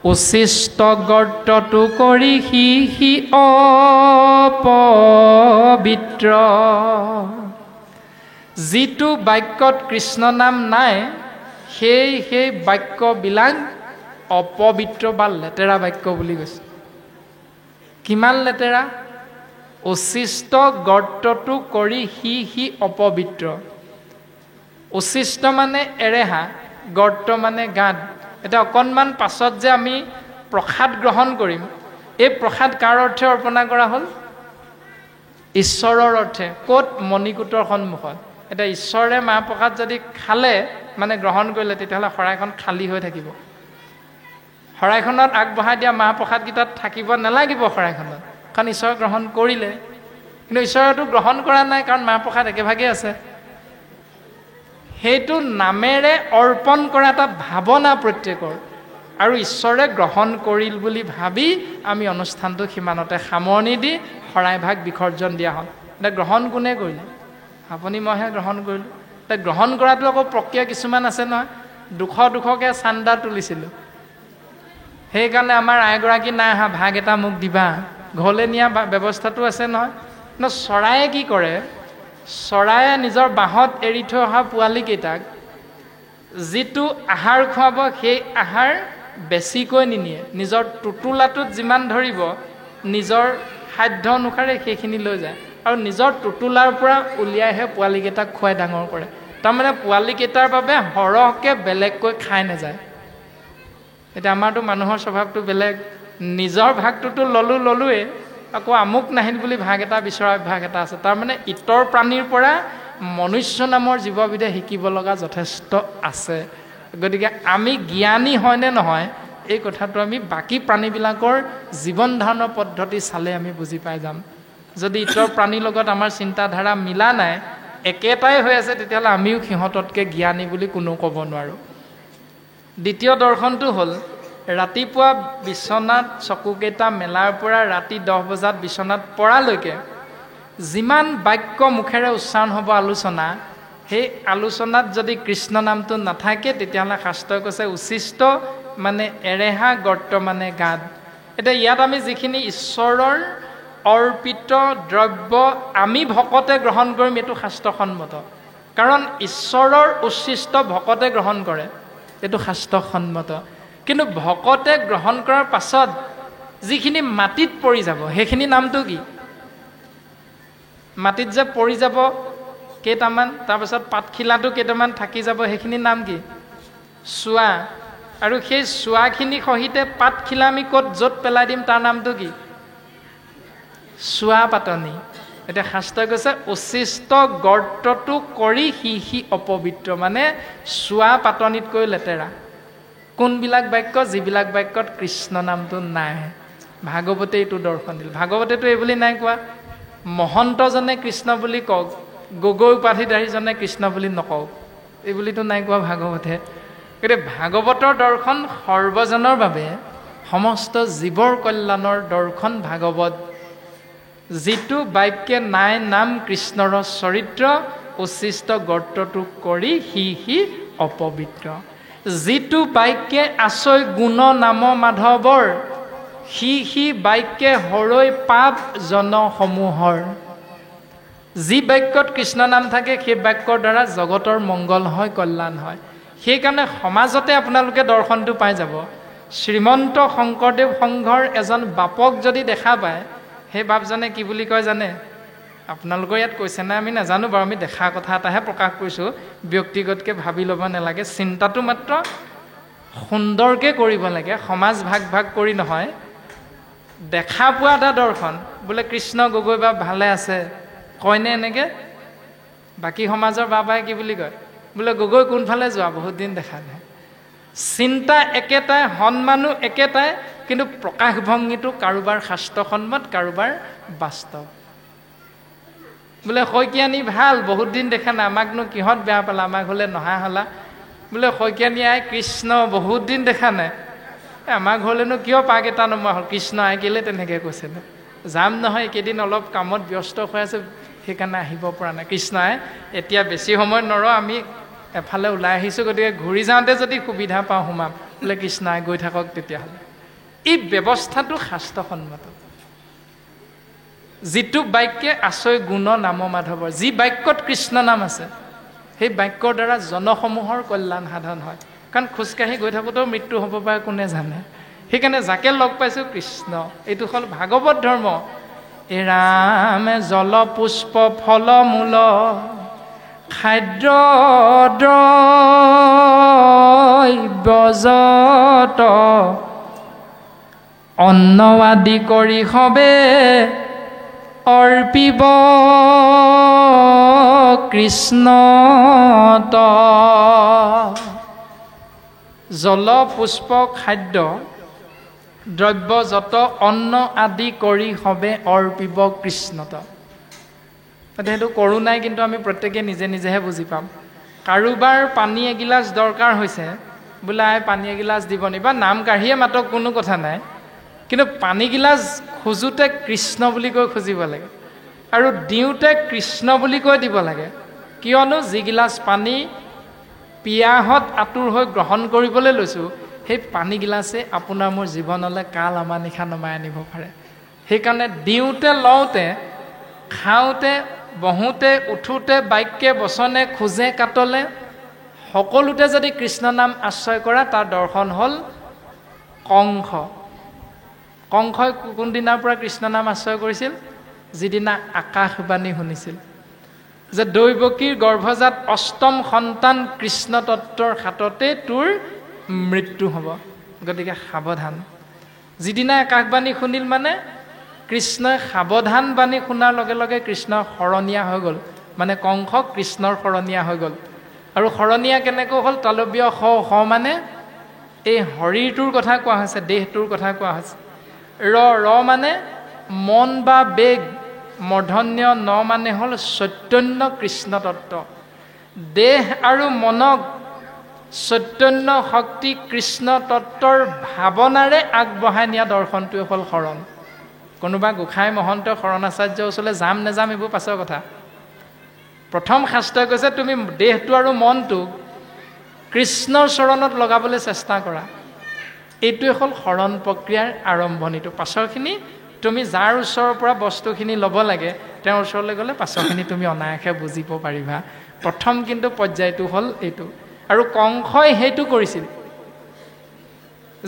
উচিষ্ট গৰ্তটো কৰি সি অপবিত্ৰ। যিটো বাক্যত কৃষ্ণ নাম নাই সেই বাক্যবিলাক অপবিত্ৰ বা লেতেৰা বাক্য বুলি কৈছে। কিমান লেতেৰা? উচিষ্ট গৰ্তটো কৰি সি অপবিত্ৰ। উচিষ্ট মানে এৰেহা, গৰ্ত মানে গাঁত। এতিয়া অকণমান পাছত যে আমি প্ৰসাদ গ্ৰহণ কৰিম, এই প্ৰসাদ কাৰ অৰ্থে অৰ্পণা কৰা হ'ল? ঈশ্বৰৰ অৰ্থে। ক'ত? মণিকূটৰ সন্মুখত। এতিয়া ঈশ্বৰে মাহ প্ৰসাদ যদি খালে মানে গ্ৰহণ কৰিলে, তেতিয়াহ'লে শৰাইখন খালী হৈ থাকিব। শৰাইখনত আগবঢ়াই দিয়া মাহ প্ৰসাদকেইটাত থাকিব নালাগিব শৰাইখনত, কাৰণ ঈশ্বৰে গ্ৰহণ কৰিলে। কিন্তু ঈশ্বৰেতো গ্ৰহণ কৰা নাই, কাৰণ মাহ প্ৰসাদ একেভাগে আছে। সেইটো নামেৰে অৰ্পণ কৰা এটা ভাৱনা প্ৰত্যেকৰ, আৰু ঈশ্বৰে গ্ৰহণ কৰিল বুলি ভাবি আমি অনুষ্ঠানটো সিমানতে সামৰণি দি শৰাইভাগ বিসৰ্জন দিয়া হ'ল। এতিয়া গ্ৰহণ কোনে কৰিলে? আপুনি মইহে গ্ৰহণ কৰিলোঁ। এতিয়া গ্ৰহণ কৰাটো আকৌ প্ৰক্ৰিয়া কিছুমান আছে নহয়। দুশকৈ চান্দা তুলিছিলোঁ, সেইকাৰণে আমাৰ আইগৰাকী নাই অহা, ভাগ এটা মোক দিবা। ঘৰলৈ নিয়া ব্যৱস্থাটো আছে নহয়। ন চৰায়ে কি কৰে? চৰায়ে নিজৰ বাঁহত এৰি থৈ অহা পোৱালীকেইটাক যিটো আহাৰ খুৱাব, সেই আহাৰ বেছিকৈ নিনিয়ে। নিজৰ টোটোলাটোত যিমান ধৰিব, নিজৰ সাধ্য অনুসাৰে সেইখিনি লৈ যায়, আৰু নিজৰ টোটোলাৰ পৰা উলিয়াইহে পোৱালীকেইটাক খুৱাই ডাঙৰ কৰে। তাৰমানে পোৱালীকেইটাৰ বাবে সৰহকৈ বেলেগকৈ খাই নাযায়। এতিয়া আমাৰতো মানুহৰ স্বভাৱটো বেলেগ। নিজৰ ভাগটোতো ল'লোৱেই, আকৌ আমুক নাহিল বুলি ভাগ এটা বিচৰা অভ্যাস এটা আছে। তাৰমানে ইতৰ প্ৰাণীৰ পৰা মনুষ্য নামৰ জীৱবিধে শিকিব লগা যথেষ্ট আছে। গতিকে আমি জ্ঞানী হয়নে নহয়, এই কথাটো আমি বাকী প্ৰাণীবিলাকৰ জীৱন ধাৰণৰ পদ্ধতি চালে আমি বুজি পাই যাম। যদি ইতৰ প্ৰাণীৰ লগত আমাৰ চিন্তাধাৰা মিলা নাই, একেটাই হৈ আছে, তেতিয়াহ'লে আমিও সিহঁততকৈ জ্ঞানী বুলি কোনো ক'ব নোৱাৰোঁ। দ্বিতীয় দৰ্শনটো হ'ল, ৰাতিপুৱা বিচনাত চকুকেইটা মেলাৰ পৰা ৰাতি 10 বজাত বিচনাত পৰালৈকে যিমান বাক্য মুখেৰে উচ্চাৰণ হ'ব আলোচনা, সেই আলোচনাত যদি কৃষ্ণ নামটো নাথাকে, তেতিয়াহ'লে শাস্ত্ৰই কৈছে উচিষ্ট মানে এৰেহা, গৰ্ত মানে গাঁত। এতিয়া ইয়াত আমি যিখিনি ঈশ্বৰৰ অৰ্পিত দ্ৰব্য আমি ভকতে গ্ৰহণ কৰিম, এইটো শাস্ত্ৰসন্মত। কাৰণ ঈশ্বৰৰ উচ্ছিষ্ট ভকতে গ্ৰহণ কৰে, এইটো শাস্ত্ৰসন্মত। কিন্তু ভকতে গ্ৰহণ কৰাৰ পাছত যিখিনি মাটিত পৰি যাব, সেইখিনি নামটো কি? মাটিত যে পৰি যাব কেইটামান, তাৰপাছত পাতখিলাটো কেইটামান থাকি যাব, সেইখিনি নাম কি? চোৱা। আৰু সেই চোৱাখিনি সহিতে পাতখিলা আমি ক'ত য'ত পেলাই দিম, তাৰ নামটো কি? চোৱা পাতনি। এতিয়া শাস্ত্ৰই কৈছে উচিষ্ট গৰ্তটো কৰি সি অপবিত্ৰ, মানে চোৱা পাতনিতকৈ লেতেৰা। কোনবিলাক বাক্য? যিবিলাক বাক্যত কৃষ্ণ নামটো নাই। ভাগৱতে এইটো দৰ্শন দিল। ভাগৱতেতো এই বুলি নাই কোৱা, মহন্তজনে কৃষ্ণ বুলি কওক, গগৈ উপাধিধাৰীজনে কৃষ্ণ বুলি নকওক, এই বুলিতো নাই কোৱা ভাগৱতে। গতিকে ভাগৱতৰ দৰ্শন সৰ্বজনৰ বাবে, সমস্ত জীৱৰ কল্যাণৰ দৰ্শন ভাগৱত। যিটো বাক্যে নাই নাম কৃষ্ণৰ চৰিত্ৰ, উচিষ্ট গৰ্তটো কৰি সি অপবিত্ৰ। যিটো বাক্যে আচৈ গুণ নাম মাধৱৰ, সি বাক্যে হৰৈ পাপ জনসমূহৰ। যি বাক্যত কৃষ্ণ নাম থাকে, সেই বাক্যৰ দ্বাৰা জগতৰ মংগল হয়, কল্যাণ হয়। সেইকাৰণে সমাজতে আপোনালোকে দৰ্শনটো পাই যাব। শ্ৰীমন্ত শংকৰদেৱ সংঘৰ এজন বাপক যদি দেখা পায়, সেই বাপজনে কি বুলি কয় জানে? আপোনালোকৰ ইয়াত কৈছে নাই আমি নাজানো বাৰু, আমি দেখা কথা এটাহে প্ৰকাশ কৰিছোঁ, ব্যক্তিগতকৈ ভাবি ল'ব নালাগে। চিন্তাটো মাত্ৰ সুন্দৰকৈ কৰিব লাগে, সমাজ ভাগ কৰি নহয়। দেখা পোৱা এটা দৰ্শন, বোলে কৃষ্ণ গগৈ বা ভালে আছে, কয়নে এনেকৈ? বাকী সমাজৰ বাবাই কি বুলি কয়? বোলে গগৈ কোনফালে যোৱা, বহুত দিন দেখা নাই। চিন্তা একেটাই, সন্মানো একেটাই, কিন্তু প্ৰকাশভংগীটো কাৰোবাৰ শাস্ত্ৰসন্মত, কাৰোবাৰ বাস্তৱ। বোলে শইকীয়ানী ভাল, বহুত দিন দেখা নাই, আমাকনো কিহত বেয়া পালা, আমাৰ ঘৰলৈ নহা হ'লা। বোলে শইকীয়ানী আই কৃষ্ণ, বহুত দিন দেখা নাই, আমাৰ ঘৰলৈনো কিয় পাক এটা নমোৱা হ'ল, কৃষ্ণ আই কেলে তেনেকৈ কৈছিলে। যাম নহয়, এইকেইদিন অলপ কামত ব্যস্ত হৈ আছে, সেইকাৰণে আহিব পৰা নাই। কৃষ্ণ আই এতিয়া বেছি সময় নৰ, আমি এফালে ওলাই আহিছোঁ, গতিকে ঘূৰি যাওঁতে যদি সুবিধা পাওঁ সোমাম। বোলে কৃষ্ণ আই গৈ থাকক তেতিয়াহ'লে। এই ব্যৱস্থাটো শাস্ত্ৰসন্মত যিটো বাক্যে আছয় গুণ নাম মাধৱৰ যি বাক্যত কৃষ্ণ নাম আছে সেই বাক্যৰ দ্বাৰা জনসমূহৰ কল্যাণ সাধন হয় কাৰণ খোজকাঢ়ি গৈ থাকোঁতেও মৃত্যু হ'ব পাৰে কোনে জানে সেইকাৰণে যাকে লগ পাইছোঁ কৃষ্ণ এইটো হ'ল ভাগৱত ধৰ্ম এ ৰামে জল পুষ্প ফল মূল খাদ্য দ্ৰব্যজত অন্ন আদি কৰি সবে অৰ্পিব কৃষ্ণত জল পুষ্প খাদ্য দ্ৰব্য যত অন্ন আদি কৰি সবে অৰ্পিব কৃষ্ণত সেইটো কৰোঁ নাই কিন্তু আমি প্ৰত্যেকে নিজে নিজেহে বুজি পাম কাৰোবাৰ পানী এগিলাচ দৰকাৰ হৈছে বোলে পানী এগিলাচ দিব নি বা নাম কাঢ়িয়ে মাতক কোনো কথা নাই কিন্তু পানীগিলাচ খোজোতে কৃষ্ণ বুলি কৈ খুজিব লাগে আৰু দিওঁতে কৃষ্ণ বুলি কৈ দিব লাগে কিয়নো যিগিলাচ পানী পিয়াহত আতুৰ হৈ গ্ৰহণ কৰিবলৈ লৈছোঁ সেই পানীগিলাচে আপোনাৰ মোৰ জীৱনলৈ কাল আমাৰ নিশা নমাই আনিব পাৰে সেইকাৰণে দিওঁতে লওঁতে খাওঁতে বহোঁতে উঠোঁতে বাক্যে বচনে খোজে কাটলে সকলোতে যদি কৃষ্ণ নাম আশ্ৰয় কৰা তাৰ দৰ্শন হ'ল কংস কংসই কোনদিনাৰ পৰা কৃষ্ণ নাম আশ্ৰয় কৰিছিল যিদিনা আকাশবাণী শুনিছিল যে দৈৱকীৰ গৰ্ভজাত অষ্টম সন্তান কৃষ্ণ তত্ত্বৰ হাততে তোৰ মৃত্যু হ'ব গতিকে সাৱধান যিদিনা আকাশবাণী শুনিল মানে কৃষ্ণই সাৱধান বাণী শুনাৰ লগে লগে কৃষ্ণৰ শৰণীয়া হৈ গ'ল মানে কংস কৃষ্ণৰ শৰণীয়া হৈ গ'ল আৰু শৰণীয়া কেনেকৈ হ'ল তালব্য স মানে এই শৰীৰটোৰ কথা কোৱা হৈছে দেহটোৰ কথা কোৱা হৈছে ৰ মানে মন বা বেগ মূৰ্ধন্য ন মানে হ'ল চৈতন্য কৃষ্ণ তত্ত্ব দেহ আৰু মনক চৈতন্য শক্তি কৃষ্ণ তত্ত্বৰ ভাৱনাৰে আগবঢ়াই নিয়া দৰ্শনটোৱে হ'ল শৰণ কোনোবা গোসাঁই মহন্ত শৰণাচাৰ্যৰ ওচৰলৈ যাম নেযাম এইবোৰ পাছৰ কথা প্ৰথম শাস্ত্ৰই কৈছে তুমি দেহটো আৰু মনটোক কৃষ্ণৰ চৰণত লগাবলৈ চেষ্টা কৰা এইটোৱে হ'ল শৰণ প্ৰক্ৰিয়াৰ আৰম্ভণিটো পাছৰখিনি তুমি যাৰ ওচৰৰ পৰা বস্তুখিনি ল'ব লাগে তেওঁৰ ওচৰলৈ গ'লে পাছৰখিনি তুমি অনায়াসে বুজিব পাৰিবা প্ৰথম কিন্তু পৰ্যায়টো হ'ল এইটো আৰু কংসই সেইটো কৰিছিল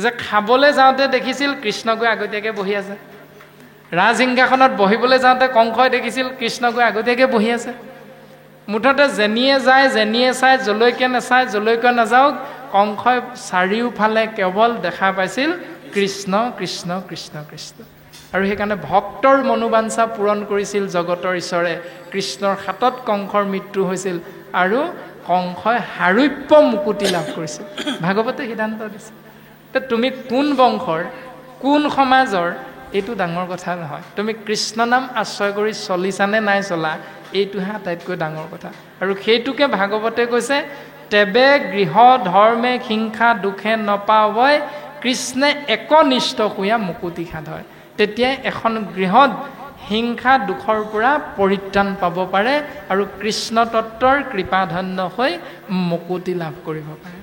যে খাবলৈ যাওঁতে দেখিছিল কৃষ্ণ গৈ আগতীয়াকৈ বহি আছে ৰাজসিংহাসনত বহিবলৈ যাওঁতে কংসই দেখিছিল কৃষ্ণ গৈ আগতীয়াকৈ বহি আছে মুঠতে যেনিয়ে যায় যেনিয়ে চাই জলৈকে নাচায় জলৈকে নাযাওক কংসই চাৰিওফালে কেৱল দেখা পাইছিল কৃষ্ণ কৃষ্ণ কৃষ্ণ কৃষ্ণ আৰু সেইকাৰণে ভক্তৰ মনোবাঞ্ছা পূৰণ কৰিছিল জগতৰ ঈশ্বৰে কৃষ্ণৰ হাতত কংসৰ মৃত্যু হৈছিল আৰু কংসই হাৰূপ্য মুকুতি লাভ কৰিছিল ভাগৱতে সিদ্ধান্ত দিছে তুমি কোন বংশৰ কোন সমাজৰ এইটো ডাঙৰ কথা নহয় তুমি কৃষ্ণ নাম আশ্ৰয় কৰি চলিছানে নাই চলা এইটোহে আটাইতকৈ ডাঙৰ কথা আৰু সেইটোকে ভাগৱতে কৈছে তেবে গৃহ ধৰ্মে হিংসা দুখে নপাৱয় কৃষ্ণে একনিষ্ঠ শুয়া মুকুতি সাধয় তেতিয়াই এখন গৃহত হিংসা দুখৰ পৰা পৰিত্ৰাণ পাব পাৰে আৰু কৃষ্ণ তত্ত্বৰ কৃপাধন্য হৈ মুকুতি লাভ কৰিব পাৰে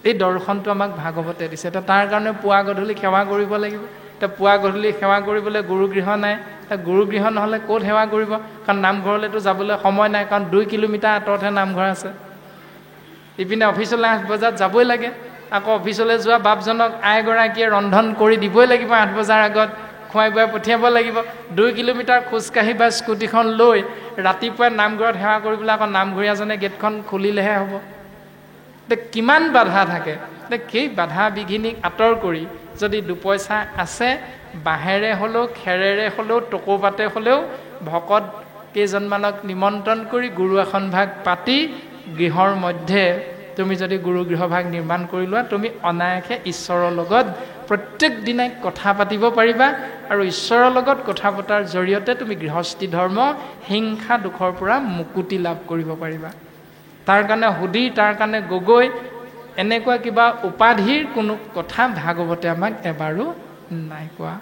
এই দৰ্শনটো আমাক ভাগৱতে দিছে তাৰ কাৰণে পুৱা গধূলি সেৱা কৰিব লাগিব পুৱা গধূলি সেৱা কৰিবলৈ গুৰুগৃহ নাই গুৰুগৃহ নহ'লে ক'ত সেৱা কৰিব কাৰণ নামঘৰলৈতো যাবলৈ সময় নাই কাৰণ 2 কিলোমিটাৰ আঁতৰতহে নামঘৰ আছে ইপিনে অফিচলৈ 8 বজাত যাবই লাগে আকৌ অফিচলৈ যোৱা বাপজনক আইগৰাকীয়ে ৰন্ধন কৰি দিবই লাগিব 8 বজাৰ আগত খুৱাই বুৱাই পঠিয়াব লাগিব 2 কিলোমিটাৰ খোজকাঢ়ি বা স্কুটিখন লৈ ৰাতিপুৱাই নামঘৰত সেৱা কৰিবলৈ আকৌ নামঘৰীয়াজনে গেটখন খুলিলেহে হ'ব কিমান বাধা থাকে সেই বাধা বিঘিনিক আঁতৰ কৰি যদি 2 পইচা আছে বাঁহেৰে হ'লেও খেৰেৰে হ'লেও টকৌপাতে হ'লেও ভকত কেইজনমানক নিমন্ত্ৰণ কৰি গুৰু আসন ভাগ পাতি গৃহৰ মধ্যে তুমি যদি গুৰু গৃহভাগ নিৰ্মাণ কৰি লোৱা তুমি অনায়াসে ঈশ্বৰৰ লগত প্ৰত্যেক দিনাই কথা পাতিব পাৰিবা আৰু ঈশ্বৰৰ লগত কথা পতাৰ জৰিয়তে তুমি গৃহস্থী ধৰ্ম হিংসা দুখৰ পৰা মুকুতি লাভ কৰিব পাৰিবা তাৰ কাৰণে হুদি তাৰ কাৰণে গগৈ এনেকুৱা কিবা উপাধিৰ কোনো কথা ভাগৱতে আমাক এবাৰো নাই কোৱা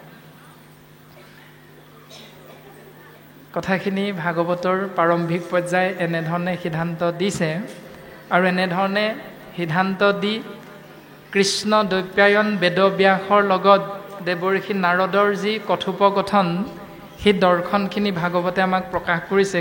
কথাখিনি ভাগৱতৰ প্ৰাৰম্ভিক পৰ্যায় এনেধৰণে সিদ্ধান্ত দিছে আৰু এনেধৰণে সিদ্ধান্ত দি কৃষ্ণ দৈপ্যায়ন বেদব্যাসৰ লগত দেৱৰ্ষি নাৰদৰ যি কথোপকথন সেই দৰ্শনখিনি ভাগৱতে আমাক প্ৰকাশ কৰিছে।